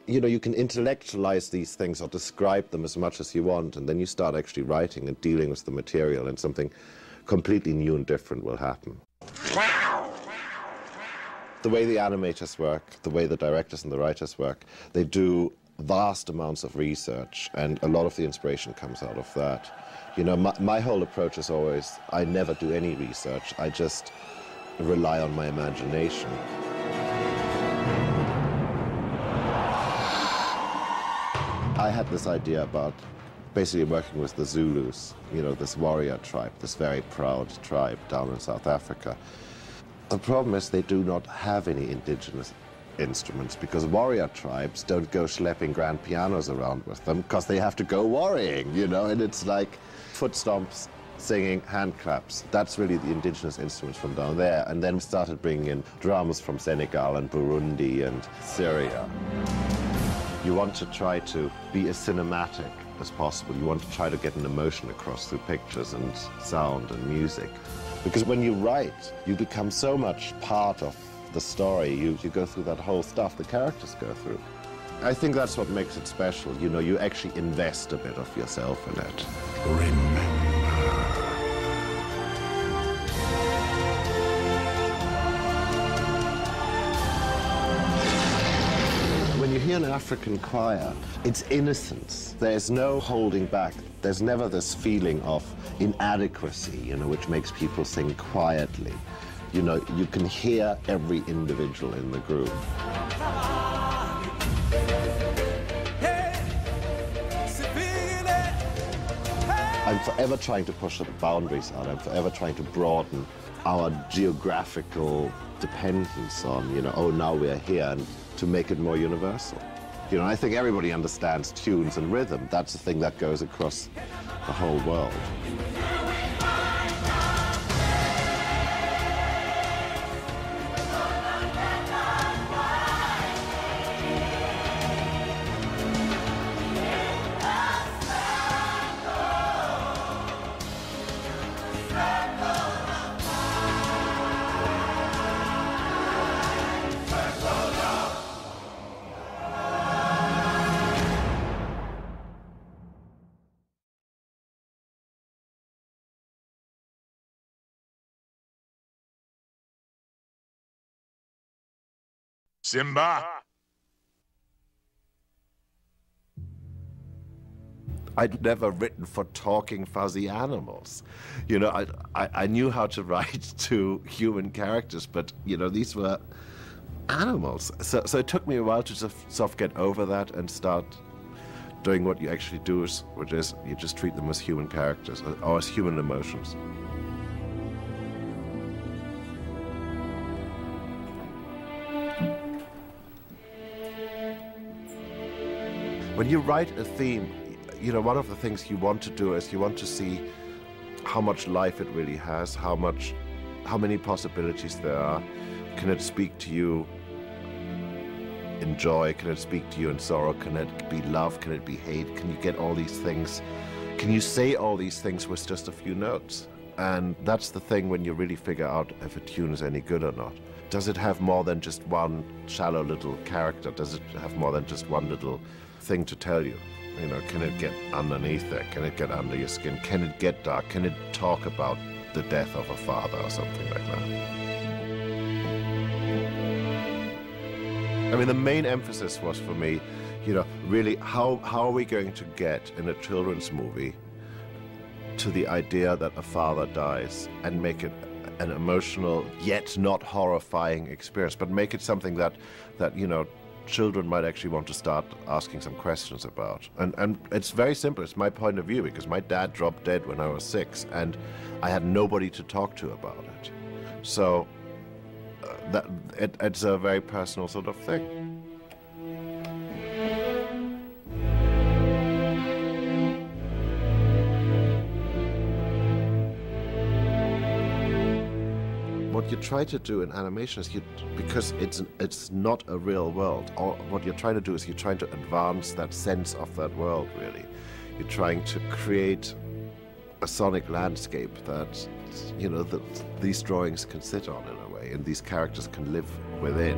W: you know, you can intellectualize these things or describe them as much as you want, and then you start actually writing and dealing with the material, and something completely new and different will happen. The way the animators work, the way the directors and the writers work, they do vast amounts of research, and a lot of the inspiration comes out of that. You know, my whole approach is always, I never do any research, I just rely on my imagination. I had this idea about basically working with the Zulus, you know, this warrior tribe, this very proud tribe down in South Africa. The problem is they do not have any indigenous instruments, because warrior tribes don't go schlepping grand pianos around with them because they have to go worrying, you know, and it's like foot stomps, singing, hand claps. That's really the indigenous instruments from down there. And then we started bringing in drums from Senegal and Burundi and Syria. You want to try to be as cinematic as possible. You want to try to get an emotion across through pictures and sound and music. Because when you write, you become so much part of the story. You go through that whole stuff the characters go through. I think that's what makes it special. You know, you actually invest a bit of yourself in it.
J: Remember.
W: When you hear an African choir, it's innocence. There's no holding back. There's never this feeling of inadequacy, you know, which makes people sing quietly. You know, you can hear every individual in the group. I'm forever trying to push the boundaries out. I'm forever trying to broaden our geographical dependence on, you know, oh, now we're here, and to make it more universal. You know, I think everybody understands tunes and rhythm. That's the thing that goes across the whole world.
J: Simba!
W: I'd never written for talking fuzzy animals. You know, I knew how to write to human characters, but, you know, these were animals. So it took me a while to sort of get over that and start doing what you actually do, which is you just treat them as human characters, or as human emotions. When you write a theme, you know, one of the things you want to do is you want to see how much life it really has, how many possibilities there are. Can it speak to you in joy? Can it speak to you in sorrow? Can it be love? Can it be hate? Can you get all these things? Can you say all these things with just a few notes? And that's the thing when you really figure out if a tune is any good or not. Does it have more than just one shallow little character? Does it have more than just one little thing to tell you? You know, can it get underneath there? Can it get under your skin? Can it get dark? Can it talk about the death of a father or something like that? I mean, the main emphasis was for me, you know, really how are we going to get in a children's movie to the idea that a father dies and make it an emotional yet not horrifying experience, but make it something that you know, children might actually want to start asking some questions about. And it's very simple. It's my point of view, because my dad dropped dead when I was 6 and I had nobody to talk to about it. So it's a very personal sort of thing. What you try to do in animation is, because it's not a real world, what you're trying to do is you're trying to advance that sense of that world, really. You're trying to create a sonic landscape that, you know, that these drawings can sit on in a way, and these characters can live within.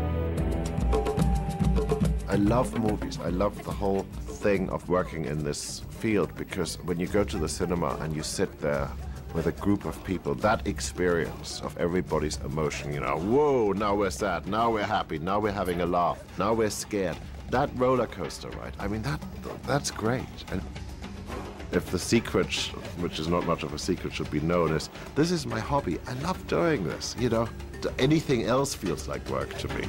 W: I love movies. I love the whole thing of working in this field, because when you go to the cinema and you sit there with a group of people, that experience of everybody's emotion, you know, whoa, now we're sad, now we're happy, now we're having a laugh, now we're scared. That roller coaster ride, I mean, that's great. And if the secret, which is not much of a secret, should be known, is this is my hobby. I love doing this, you know. Anything else feels like work to me.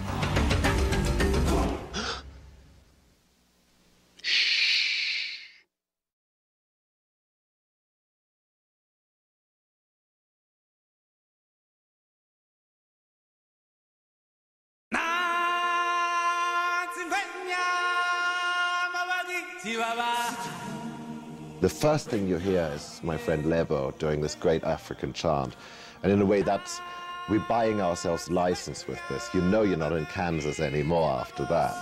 W: The first thing you hear is my friend Lebo doing this great African chant. And in a way, we're buying ourselves license with this. You know you're not in Kansas anymore after that.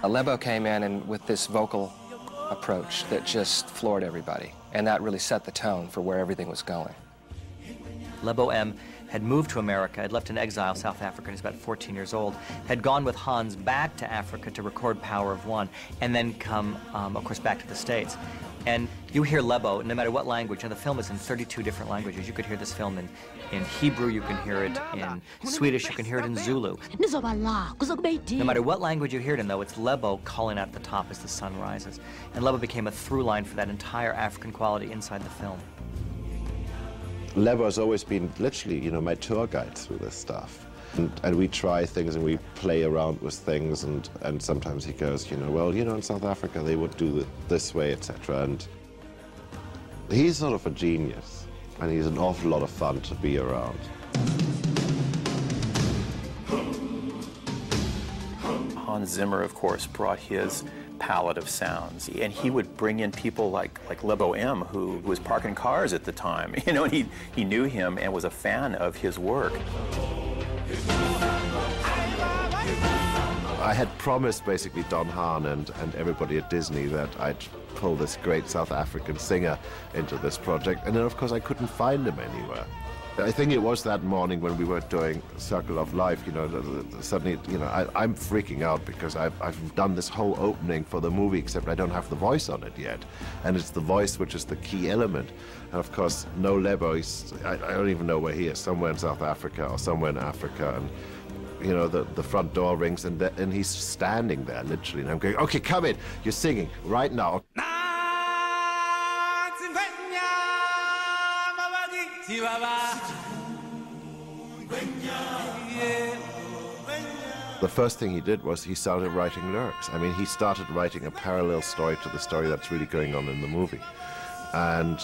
V: Lebo came in and with this vocal approach that just floored everybody. And that really set the tone for where everything was going.
L: Lebo M had moved to America, had left in exile South Africa, he's about 14 years old, had gone with Hans back to Africa to record Power of One, and then come, of course, back to the States. And you hear Lebo, no matter what language, and the film is in 32 different languages. You could hear this film in Hebrew, you can hear it in Swedish, you can hear it in Zulu. No matter what language you hear it in, though, it's Lebo calling out at the top as the sun rises. And Lebo became a through line for that entire African quality inside the film.
W: Lebo has always been literally, you know, my tour guide through this stuff. And we try things and we play around with things, and sometimes he goes, you know, well, you know, in South Africa they would do it this way, etc. And he's sort of a genius, and he's an awful lot of fun to be around.
A: Hans Zimmer, of course, brought his palette of sounds, and he would bring in people like Lebo M, who was parking cars at the time, you know, and he knew him and was a fan of his work.
W: I had promised basically Don Hahn and everybody at Disney that I'd pull this great South African singer into this project, and then of course I couldn't find him anywhere. I think it was that morning when we were doing Circle of Life, you know, suddenly, you know, I'm freaking out because I've done this whole opening for the movie, except I don't have the voice on it yet. And it's the voice which is the key element. And of course, no Lebo, I don't even know where he is, somewhere in South Africa or somewhere in Africa. And, you know, the front door rings and he's standing there, literally. And I'm going, okay, come in, you're singing right now. The first thing he did was he started writing lyrics. I mean, he started writing a parallel story to the story that's really going on in the movie. And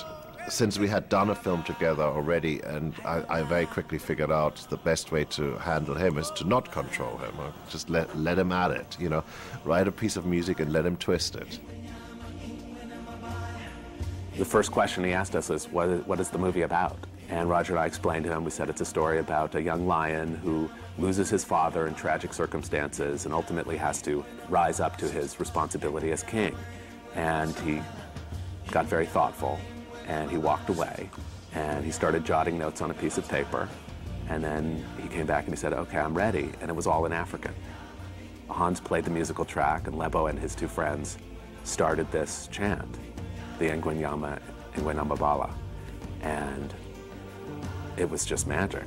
W: since we had done a film together already, and I very quickly figured out the best way to handle him is to not control him, or just let him at it, you know, write a piece of music and let him twist it.
E: The first question he asked us is, what is the movie about? And Roger and I explained to him, we said it's a story about a young lion who loses his father in tragic circumstances and ultimately has to rise up to his responsibility as king. And he got very thoughtful, and he walked away, and he started jotting notes on a piece of paper, and then he came back and he said, okay, I'm ready, and it was all in African. Hans played the musical track, and Lebo and his two friends started this chant, the Ngwenyama, Ngwenambabala, and it was just magic.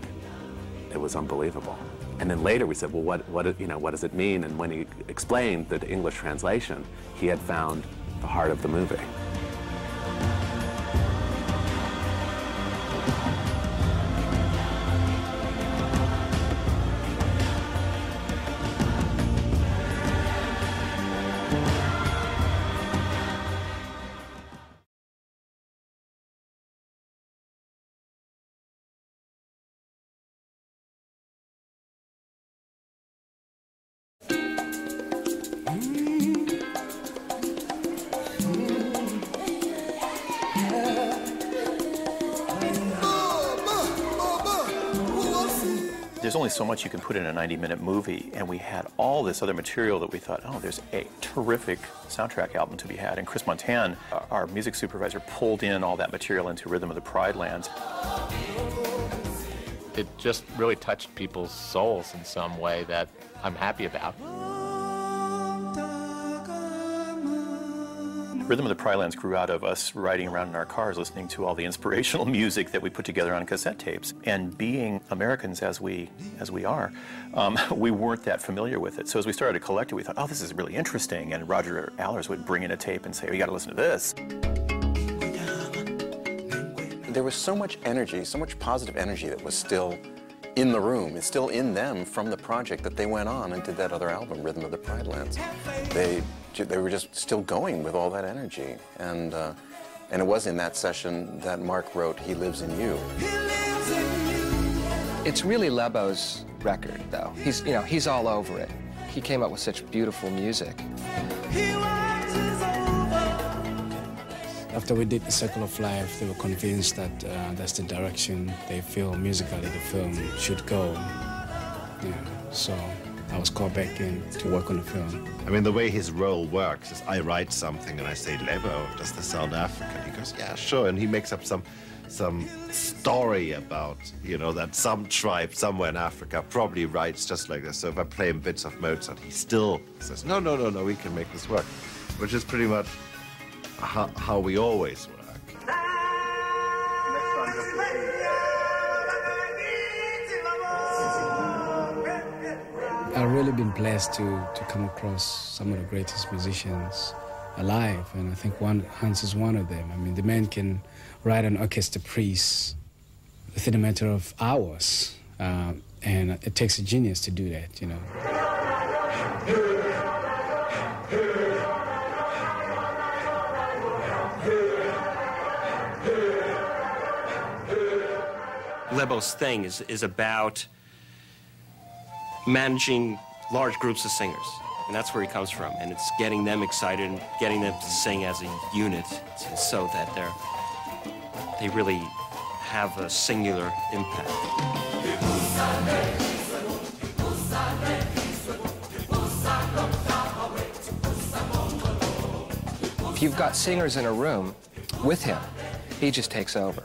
E: It was unbelievable. And then later we said, well, what does it mean? And when he explained the English translation, he had found the heart of the movie.
A: There's only so much you can put in a 90-minute movie, and we had all this other material that we thought, oh, there's a terrific soundtrack album to be had. And Chris Montan, our music supervisor, pulled in all that material into Rhythm of the Pride Lands.
K: It just really touched people's souls in some way that I'm happy about.
A: Rhythm of the Pride Lands grew out of us riding around in our cars listening to all the inspirational music that we put together on cassette tapes. And being Americans as we are, we weren't that familiar with it. So as we started to collect it, we thought, oh, this is really interesting. And Roger Allers would bring in a tape and say, oh, you got to listen to this.
C: There was so much energy, so much positive energy that was still in the room. It's still in them from the project that they went on and did that other album, Rhythm of the Pride Lands. They were just still going with all that energy. And it was in that session that Mark wrote He Lives in You.
V: It's really Lebo's record, though. He's all over it. He came up with such beautiful music.
M: After we did The Circle of Life, they were convinced that that's the direction they feel musically the film should go. Yeah, so I was called back in to work on the film.
W: I mean, the way his role works is I write something and I say, Lebo, does this sound African? He goes, yeah, sure. And he makes up some story about, you know, that some tribe somewhere in Africa probably writes just like this. So if I play him bits of Mozart, he still says, no, we can make this work. Which is pretty much how we always work.
M: I've really been blessed to come across some of the greatest musicians alive, and I think Hans is one of them. I mean, the man can write an orchestra piece within a matter of hours, and it takes a genius to do that, you know.
O: Lebo's thing is about managing large groups of singers, and that's where he comes from. And it's getting them excited and getting them to sing as a unit, so that they really have a singular impact.
V: If you've got singers in a room with him, he just takes over.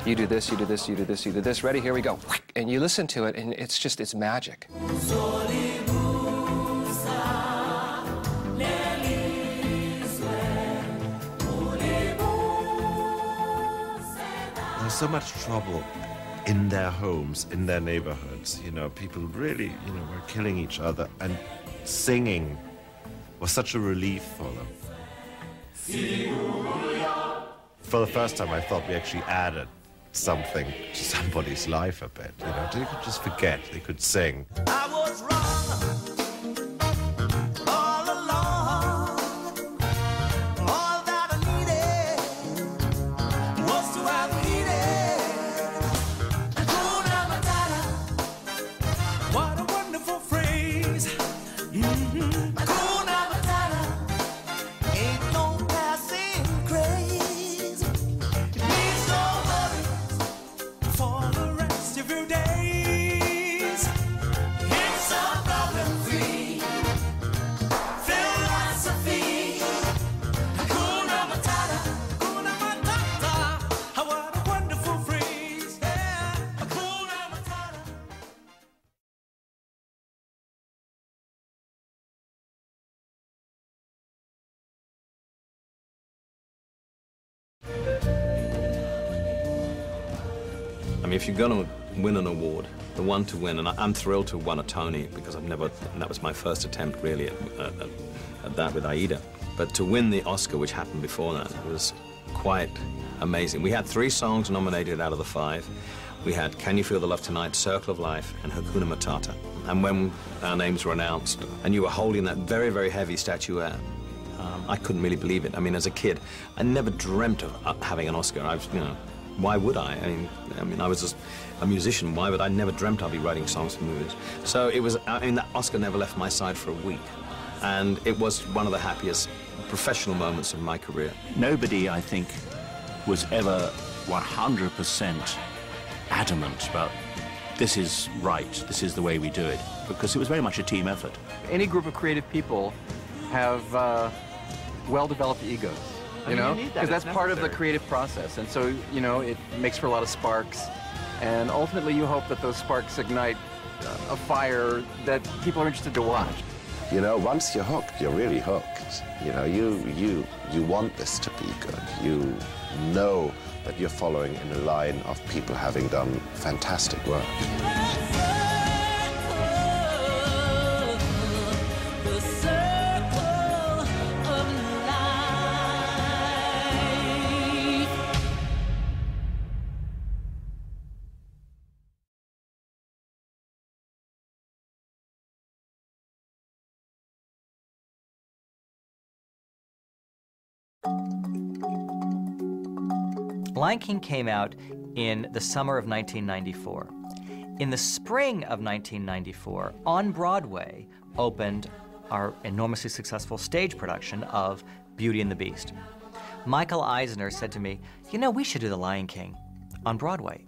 V: You do this, you do this, you do this, you do this. Ready? Here we go. And you listen to it, and it's magic.
W: There's so much trouble in their homes, in their neighborhoods. You know, people really, were killing each other, and singing was such a relief for them. For the first time, I thought we actually added something to somebody's life a bit. You know, they could just forget, they could sing.
H: I was wrong all along. All that I needed was to
I: mean, if you're going to win an award, the one to win, and I'm thrilled to have won a Tony because that was my first attempt really at that with Aida. But to win the Oscar, which happened before that, was quite amazing. We had 3 songs nominated out of the 5. We had Can You Feel the Love Tonight, Circle of Life, and Hakuna Matata. And when our names were announced, and you were holding that very, very heavy statuette, I couldn't really believe it. I mean, as a kid, I never dreamt of having an Oscar. I was, you know, why would I? I mean, I was just a musician. Why would I? Never dreamt I'd be writing songs for movies. So it was. I mean, that Oscar never left my side for a week, and it was one of the happiest professional moments of my career.
Y: Nobody, I think, was ever 100% adamant about this is right, this is the way we do it, because it was very much a team effort.
G: Any group of creative people have well-developed egos, you know, because that's part of the creative process, and so, you know, it makes for a lot of sparks, and ultimately you hope that those sparks ignite a fire that people are interested to watch.
W: You know, once you're hooked, you're really hooked. You know, you want this to be good. You know that you're following in a line of people having done fantastic work.
L: Lion King came out in the summer of 1994. In the spring of 1994, on Broadway, opened our enormously successful stage production of Beauty and the Beast. Michael Eisner said to me, you know, we should do The Lion King on Broadway.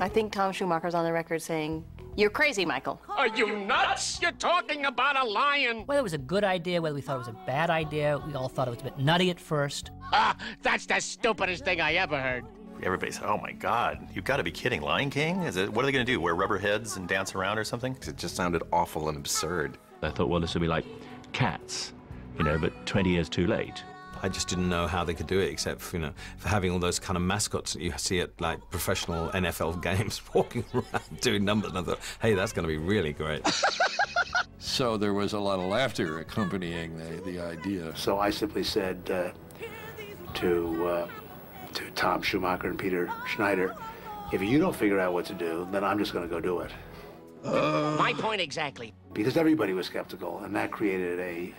F: I think Tom Schumacher's on the record saying, you're crazy, Michael.
N: Are you nuts? You're talking about a lion.
P: Whether it was a good idea, whether we thought it was a bad idea, we all thought it was a bit nutty at first.
N: Ah, that's the stupidest thing I ever heard.
A: Everybody said, oh my God, you've got to be kidding. Lion King? What are they going to do, wear rubber heads and dance around or something?
C: It just sounded awful and absurd.
Y: I thought, well, this would be like Cats, you know, but 20 years too late.
I: I just didn't know how they could do it, except for, you know, for having all those kind of mascots that you see at like professional NFL games walking around doing numbers. And I thought, hey, that's going to be really great.
D: So there was a lot of laughter accompanying the idea.
B: So I simply said to Tom Schumacher and Peter Schneider, if you don't figure out what to do, then I'm just going to go do it.
N: My point exactly.
B: Because everybody was skeptical, and that created a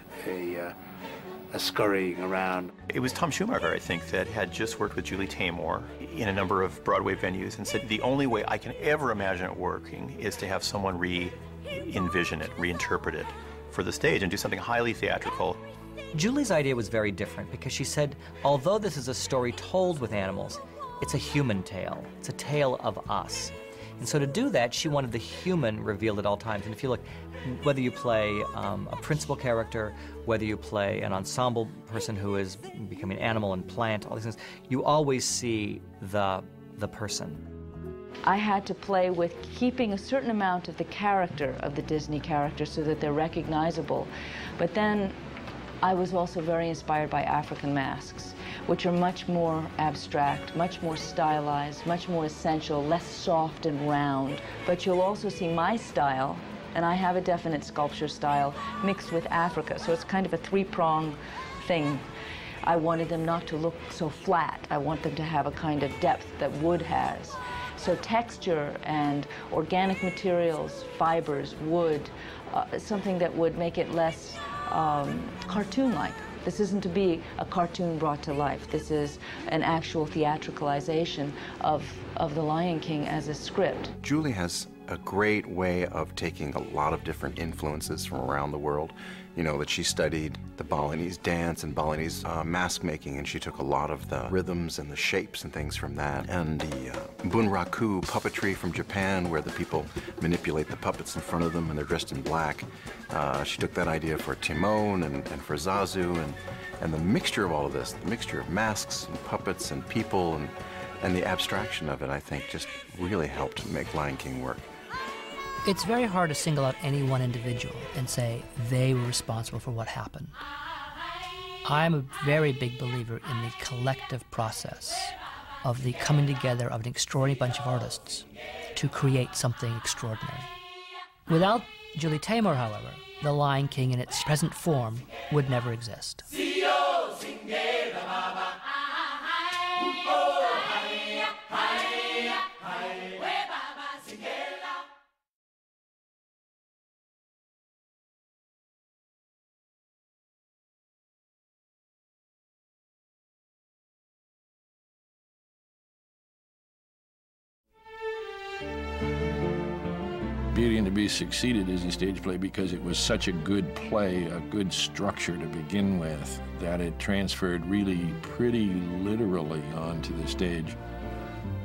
B: scurrying around.
A: It was Tom Schumacher, I think, that had just worked with Julie Taymor in a number of Broadway venues and said, the only way I can ever imagine it working is to have someone re-envision it, reinterpret it for the stage and do something highly theatrical.
L: Julie's idea was very different because she said, although this is a story told with animals, it's a human tale. It's a tale of us. And so to do that, she wanted the human revealed at all times. And if you look, whether you play a principal character, whether you play an ensemble person who is becoming animal and plant, all these things, you always see the person.
Q: I had to play with keeping a certain amount of the character of the Disney characters so that they're recognizable. But then I was also very inspired by African masks, which are much more abstract, much more stylized, much more essential, less soft and round. But you'll also see my style, and I have a definite sculpture style, mixed with Africa, so it's kind of a three-prong thing. I wanted them not to look so flat. I want them to have a kind of depth that wood has. So texture and organic materials, fibers, wood, something that would make it less cartoon-like. This isn't to be a cartoon brought to life. This is an actual theatricalization of The Lion King as a script.
C: Julie has a great way of taking a lot of different influences from around the world. You know, that she studied the Balinese dance and Balinese mask making, and she took a lot of the rhythms and the shapes and things from that. And the bunraku puppetry from Japan, where the people manipulate the puppets in front of them and they're dressed in black. She took that idea for Timon and for Zazu, and the mixture of all of this, the mixture of masks and puppets and people and the abstraction of it, I think just really helped make Lion King work.
P: It's very hard to single out any one individual and say they were responsible for what happened. I'm a very big believer in the collective process of the coming together of an extraordinary bunch of artists to create something extraordinary. Without Julie Taymor, however, The Lion King in its present form would never exist.
D: Beauty and the Beast succeeded as a stage play because it was such a good play, a good structure to begin with, that it transferred really pretty literally onto the stage,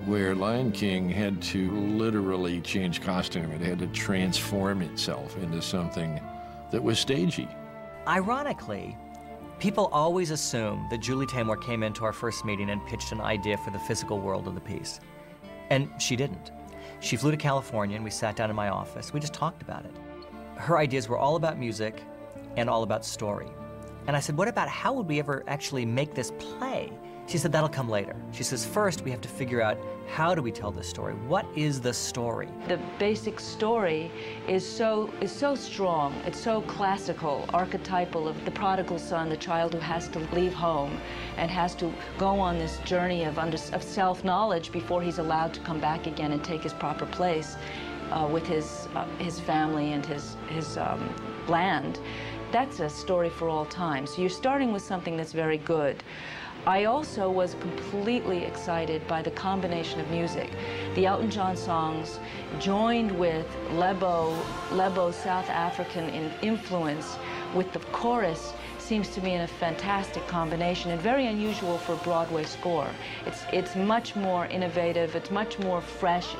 D: where Lion King had to literally change costume. It had to transform itself into something that was stagey.
L: Ironically, people always assume that Julie Taymor came into our first meeting and pitched an idea for the physical world of the piece. And she didn't. She flew to California and we sat down in my office. We just talked about it. Her ideas were all about music and all about story. And I said, what about how would we ever actually make this play? She said, that'll come later. She says, first we have to figure out how do we tell this story? What is the story?
Q: The basic story is so strong, it's so classical, archetypal of the prodigal son, the child who has to leave home and has to go on this journey of self-knowledge before he's allowed to come back again and take his proper place with his family and his land. That's a story for all time. So you're starting with something that's very good. I also was completely excited by the combination of music. The Elton John songs joined with Lebo South African influence with the chorus seems to me in a fantastic combination and very unusual for a Broadway score. It's much more innovative, it's much more fresh,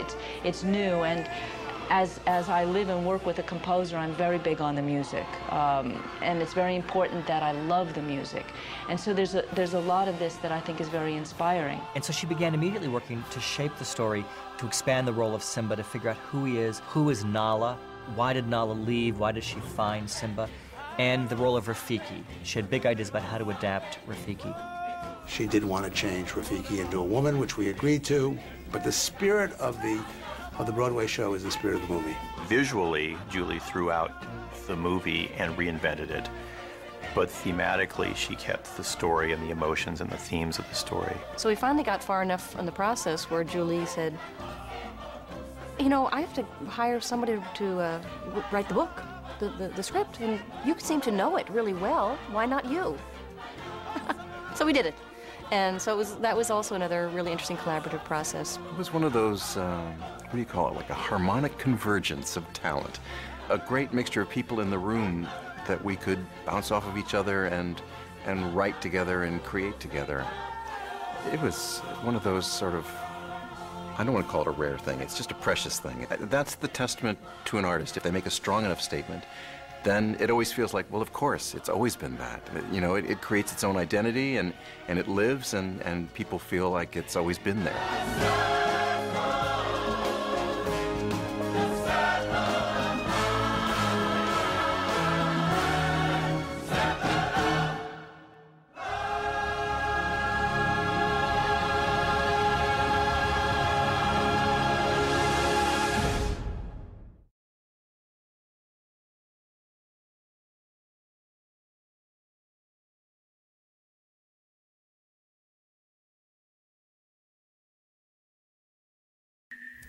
Q: it's new, and as I live and work with a composer, I'm very big on the music, and it's very important that I love the music. And so there's a lot of this that I think is very inspiring.
L: And so she began immediately working to shape the story, to expand the role of Simba, to figure out who is Nala, why did Nala leave, why did she find Simba, and the role of Rafiki. She had big ideas about how to adapt Rafiki.
B: She did want to change Rafiki into a woman, which we agreed to, but the spirit of the Broadway show is the spirit of the movie.
A: Visually, Julie threw out the movie and reinvented it. But thematically, she kept the story and the emotions and the themes of the story.
F: So we finally got far enough in the process where Julie said, you know, I have to hire somebody to write the book, the script, and you seem to know it really well. Why not you? So we did it. And so that was also another really interesting collaborative process.
C: It was one of those, what do you call it, like a harmonic convergence of talent. A great mixture of people in the room that we could bounce off of each other and write together and create together. It was one of those sort of, I don't want to call it a rare thing, it's just a precious thing. That's the testament to an artist. If they make a strong enough statement, then it always feels like, well, of course, it's always been that. You know, it creates its own identity and it lives and people feel like it's always been there.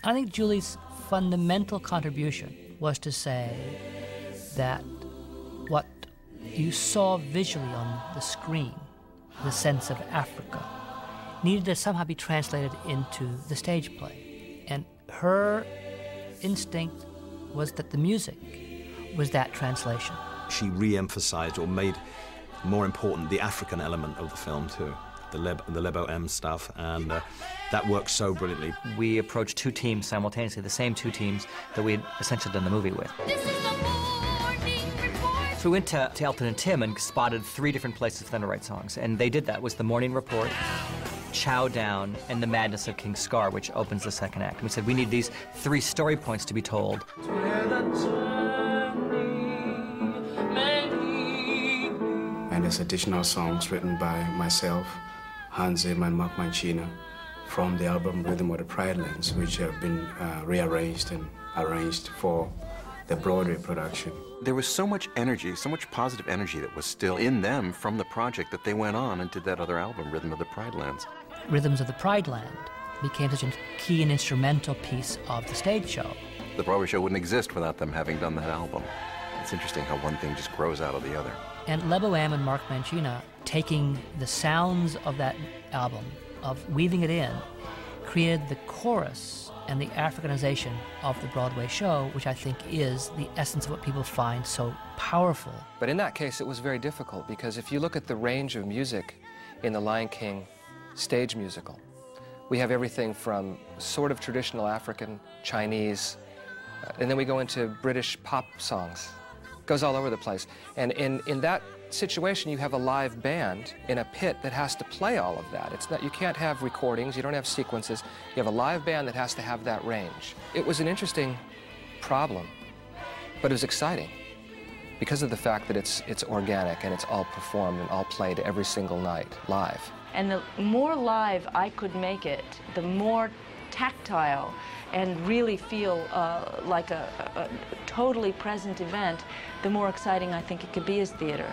P: I think Julie's fundamental contribution was to say that what you saw visually on the screen, the sense of Africa, needed to somehow be translated into the stage play. And her instinct was that the music was that translation.
I: She re-emphasized or made more important the African element of the film too. The Lebo M stuff, and that works so brilliantly.
L: We approached two teams simultaneously, the same two teams that we had essentially done the movie with. So we went to Elton and Tim and spotted 3 different places for them to write songs, and they did that. It was The Morning Report, Chow Down, and The Madness of King Scar, which opens the second act. And we said we need these 3 story points to be told.
M: And there's additional songs written by myself, Hans Zimmer and Mark Mancina, from the album Rhythm of the Pride Lands, which have been rearranged and arranged for the Broadway production.
C: There was so much energy, so much positive energy that was still in them from the project that they went on and did that other album, Rhythm of the Pride Lands.
P: Rhythms of the Pride Land became such a key and instrumental piece of the stage show.
C: The Broadway show wouldn't exist without them having done that album. It's interesting how one thing just grows out of the other.
P: And Le Bohème and Mark Mancina, taking the sounds of that album, of weaving it in, created the chorus and the Africanization of the Broadway show, which I think is the essence of what people find so powerful.
V: But in that case, it was very difficult, because if you look at the range of music in the Lion King stage musical, we have everything from sort of traditional African, Chinese, and then we go into British pop songs. It goes all over the place. And in that situation, you have a live band in a pit that has to play all of that. It's not, you can't have recordings, you don't have sequences. You have a live band that has to have that range. It was an interesting problem, but it was exciting because of the fact that it's organic and it's all performed and all played every single night live.
Q: And the more live I could make it, the more tactile and really feel like a totally present event, the more exciting I think it could be as theater.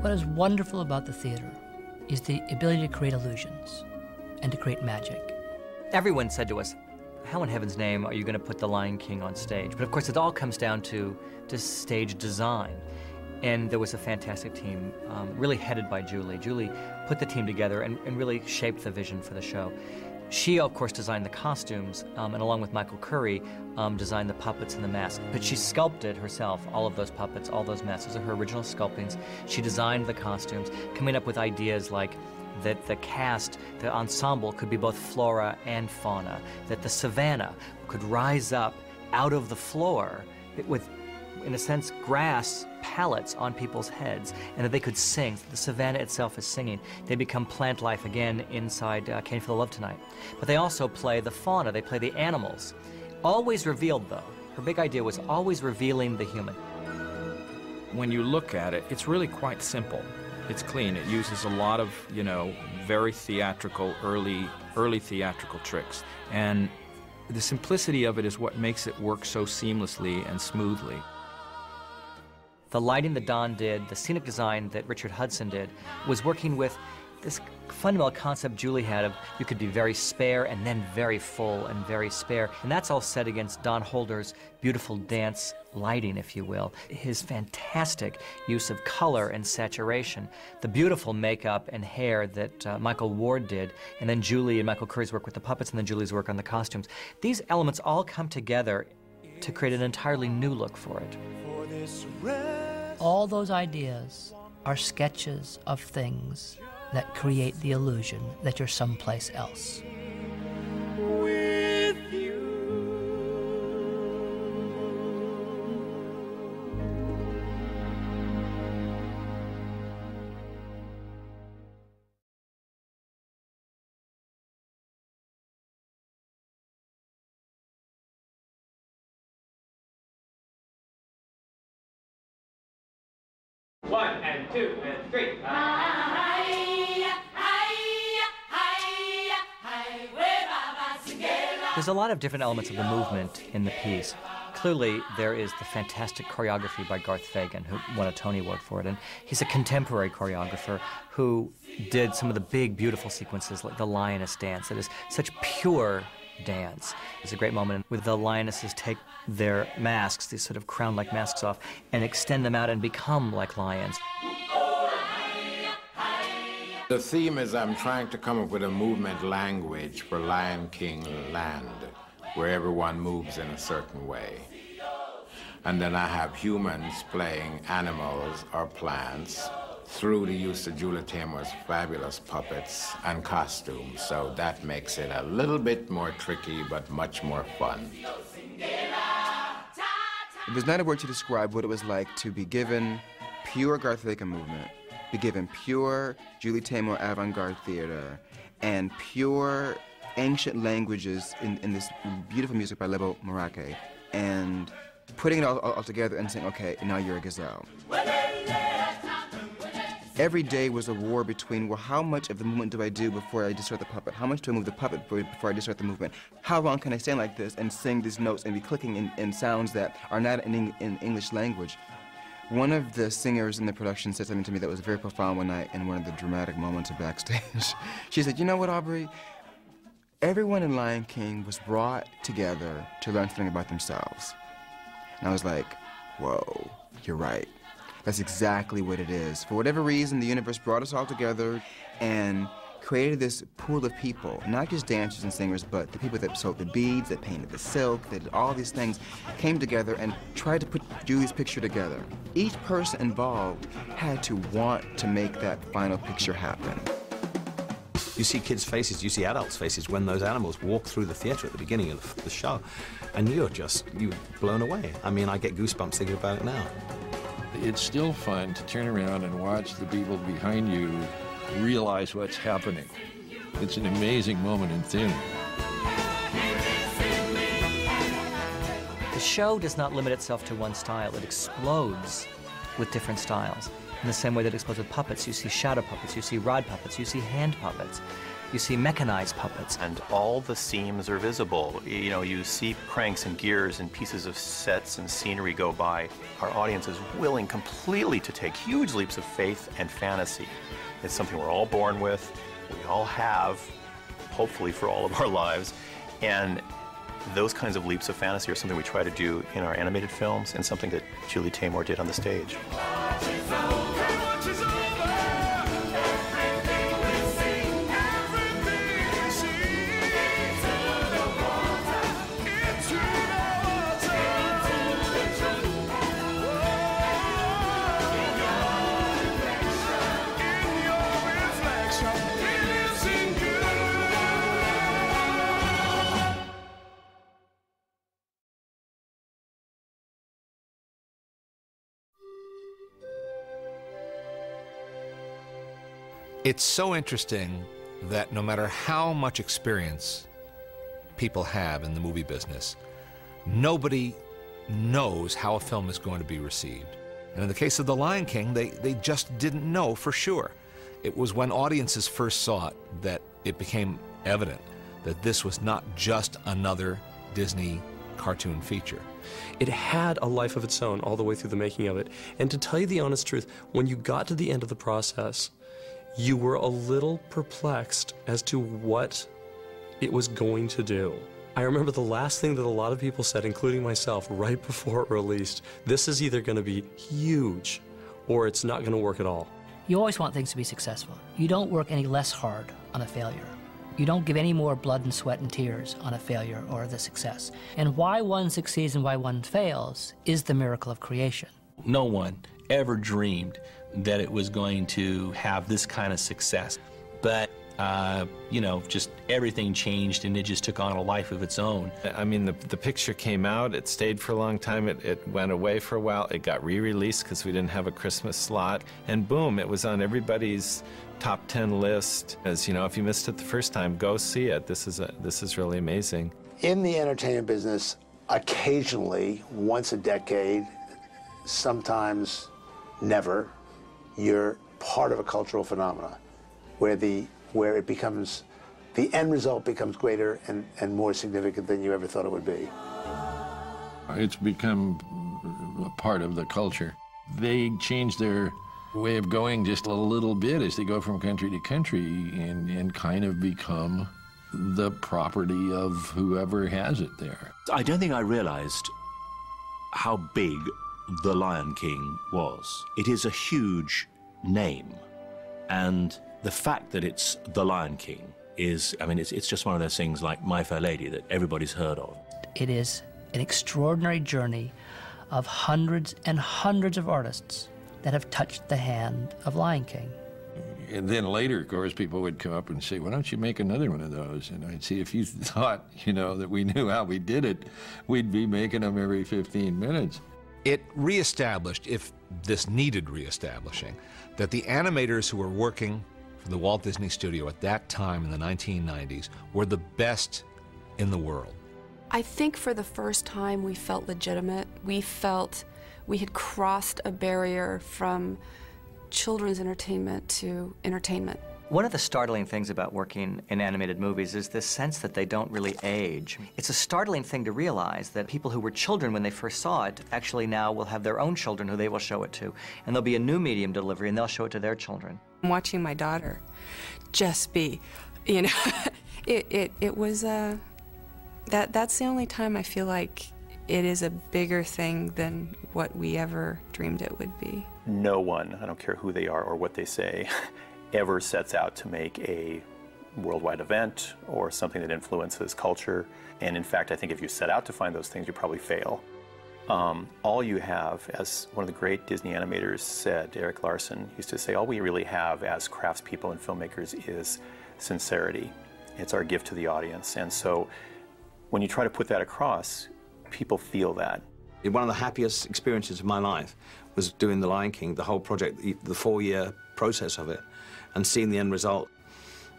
P: What is wonderful about the theater is the ability to create illusions and to create magic.
L: Everyone said to us, how in heaven's name are you going to put The Lion King on stage? But of course, it all comes down to stage design. And there was a fantastic team, really headed by Julie. Julie put the team together and really shaped the vision for the show. She, of course, designed the costumes, and along with Michael Curry, designed the puppets and the masks. But she sculpted herself all of those puppets, all those masks. Those are her original sculptings. She designed the costumes, coming up with ideas like that the cast, the ensemble, could be both flora and fauna, that the savannah could rise up out of the floor with, in a sense, grass pallets on people's heads, and that they could sing. The savannah itself is singing. They become plant life again inside Can You Feel the Love Tonight. But they also play the fauna, they play the animals. Always revealed, though. Her big idea was always revealing the human.
R: When you look at it, it's really quite simple. It's clean. It uses a lot of, you know, very theatrical, early theatrical tricks. And the simplicity of it is what makes it work so seamlessly and smoothly.
L: The lighting that Don did, the scenic design that Richard Hudson did, was working with this fundamental concept Julie had of you could be very spare and then very full and very spare. And that's all set against Don Holder's beautiful dance lighting, if you will. His fantastic use of color and saturation, the beautiful makeup and hair that Michael Ward did, and then Julie and Michael Curry's work with the puppets, and then Julie's work on the costumes. These elements all come together to create an entirely new look for it.
P: All those ideas are sketches of things that create the illusion that you're someplace else.
H: With you.
S: One and two and three.
L: There's a lot of different elements of the movement in the piece. Clearly, there is the fantastic choreography by Garth Fagan, who won a Tony Award for it, and he's a contemporary choreographer who did some of the big, beautiful sequences like the lioness dance that is such pure dance. There's a great moment where the lionesses take their masks, these sort of crown-like masks off, and extend them out and become like lions.
E: The theme is I'm trying to come up with a movement language for Lion King land, where everyone moves in a certain way. And then I have humans playing animals or plants through the use of Julie Taymor's fabulous puppets and costumes. So that makes it a little bit more tricky, but much more fun.
J: There's not a word to describe what it was like to be given pure Garth Vakar movement, be given pure Julie Taymor avant-garde theater, and pure ancient languages in this beautiful music by Lebo Morake, and putting it all together and saying, okay, now you're a gazelle. Every day was a war between, well, how much of the movement do I do before I distort the puppet? How much do I move the puppet before I distort the movement? How long can I stand like this and sing these notes and be clicking in sounds that are not in English language? One of the singers in the production said something to me that was very profound one night in one of the dramatic moments of backstage. She said, you know what, Aubrey? Everyone in Lion King was brought together to learn something about themselves. And I was like, whoa, you're right. That's exactly what it is. For whatever reason, the universe brought us all together and created this pool of people, not just dancers and singers, but the people that sewed the beads, that painted the silk, that did all these things, came together and tried to put Julie's picture together. Each person involved had to want to make that final picture happen.
I: You see kids' faces, you see adults' faces when those animals walk through the theater at the beginning of the show, and you're blown away. I mean, I get goosebumps thinking about it now.
D: It's still fun to turn around and watch the people behind you realize what's happening. It's an amazing moment in theater.
L: The show does not limit itself to one style. It explodes with different styles. In the same way that it explodes with puppets. You see shadow puppets, you see rod puppets, you see hand puppets, you see mechanized puppets.
A: And all the seams are visible. You know, you see cranks and gears and pieces of sets and scenery go by. Our audience is willing completely to take huge leaps of faith and fantasy. It's something we're all born with, we all have, hopefully for all of our lives. And those kinds of leaps of fantasy are something we try to do in our animated films and something that Julie Taymor did on the stage.
T: It's so interesting that no matter how much experience people have in the movie business, nobody knows how a film is going to be received. And in the case of The Lion King, they just didn't know for sure. It was when audiences first saw it that it became evident that this was not just another Disney cartoon feature.
U: It had a life of its own all the way through the making of it. And to tell you the honest truth, when you got to the end of the process, you were a little perplexed as to what it was going to do. I remember the last thing that a lot of people said, including myself, right before it released, this is either going to be huge or it's not going to work at all.
P: You always want things to be successful. You don't work any less hard on a failure. You don't give any more blood and sweat and tears on a failure or the success. And why one succeeds and why one fails is the miracle of creation.
X: No one ever dreamed that it was going to have this kind of success. But, you know, just everything changed and it just took on a life of its own.
Z: I mean, the picture came out, it stayed for a long time, it went away for a while, it got re-released because we didn't have a Christmas slot, and boom, it was on everybody's top 10 list. As you know, if you missed it the first time, go see it. This is really amazing.
B: In the entertainment business, occasionally, once a decade, sometimes never, you're part of a cultural phenomenon where it becomes, the end result becomes greater and more significant than you ever thought it would be.
D: It's become a part of the culture. They change their way of going just a little bit as they go from country to country and kind of become the property of whoever has it there.
G: I don't think I realized how big The Lion King was. It is a huge name, and the fact that it's The Lion King is, I mean, it's just one of those things like My Fair Lady that everybody's heard of.
P: It is an extraordinary journey of hundreds and hundreds of artists that have touched the hand of Lion King.
D: And then later, of course, people would come up and say, why don't you make another one of those? And I'd say, if you thought, you know, that we knew how we did it, we'd be making them every 15 minutes.
T: It reestablished, if this needed reestablishing, that the animators who were working for the Walt Disney Studio at that time in the 1990s were the best in the world.
K: I think for the first time we felt legitimate. We felt we had crossed a barrier from children's entertainment to entertainment.
L: One of the startling things about working in animated movies is this sense that they don't really age. It's a startling thing to realize that people who were children when they first saw it actually now will have their own children who they will show it to. And there'll be a new medium delivery and they'll show it to their children.
K: Watching my daughter just be, you know, it was, that's the only time I feel like it is a bigger thing than what we ever dreamed it would be.
A: No one, I don't care who they are or what they say, ever sets out to make a worldwide event or something that influences culture. And in fact, I think if you set out to find those things, you probably fail. All you have, as one of the great Disney animators said, Eric Larson used to say, all we really have as craftspeople and filmmakers is sincerity. It's our gift to the audience. And so when you try to put that across, people feel that.
I: One of the happiest experiences of my life was doing The Lion King, the whole project, the 4-year process of it, and seeing the end result.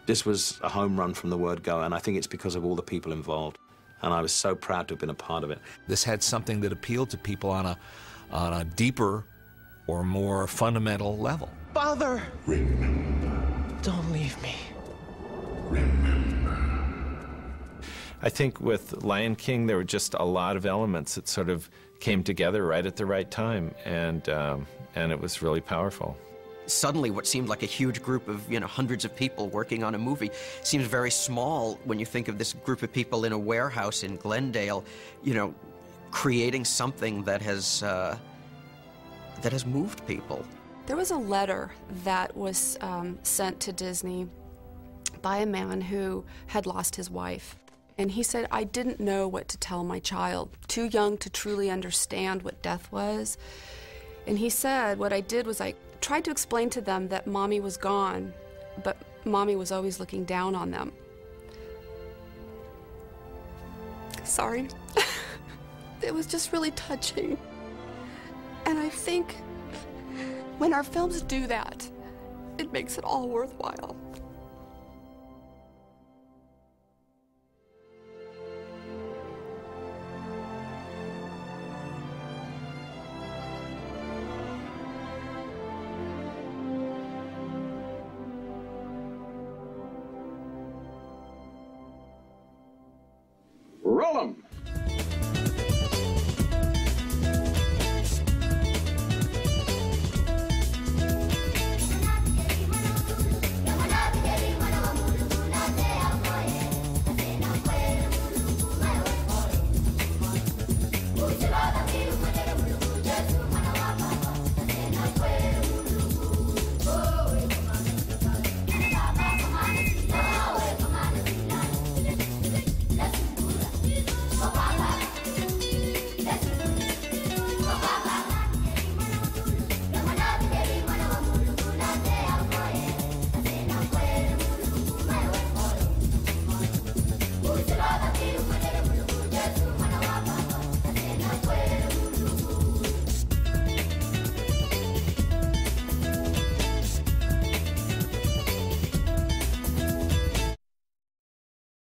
I: This was a home run from the word go, and I think it's because of all the people involved. And I was so proud to have been a part of it.
T: This had something that appealed to people on a deeper or more fundamental level.
H: Father! Remember. Don't leave me.
Z: I think with Lion King, there were just a lot of elements that sort of came together right at the right time, and it was really powerful.
N: Suddenly, what seemed like a huge group of, hundreds of people working on a movie seems very small when you think of this group of people in a warehouse in Glendale, creating something that has moved people.
K: There was a letter that was sent to Disney by a man who had lost his wife. And he said, I didn't know what to tell my child, too young to truly understand what death was. And he said, what I did was I tried to explain to them that Mommy was gone, but Mommy was always looking down on them. Sorry. It was just really touching. And I think when our films do that, it makes it all worthwhile.
O: Roll 'em!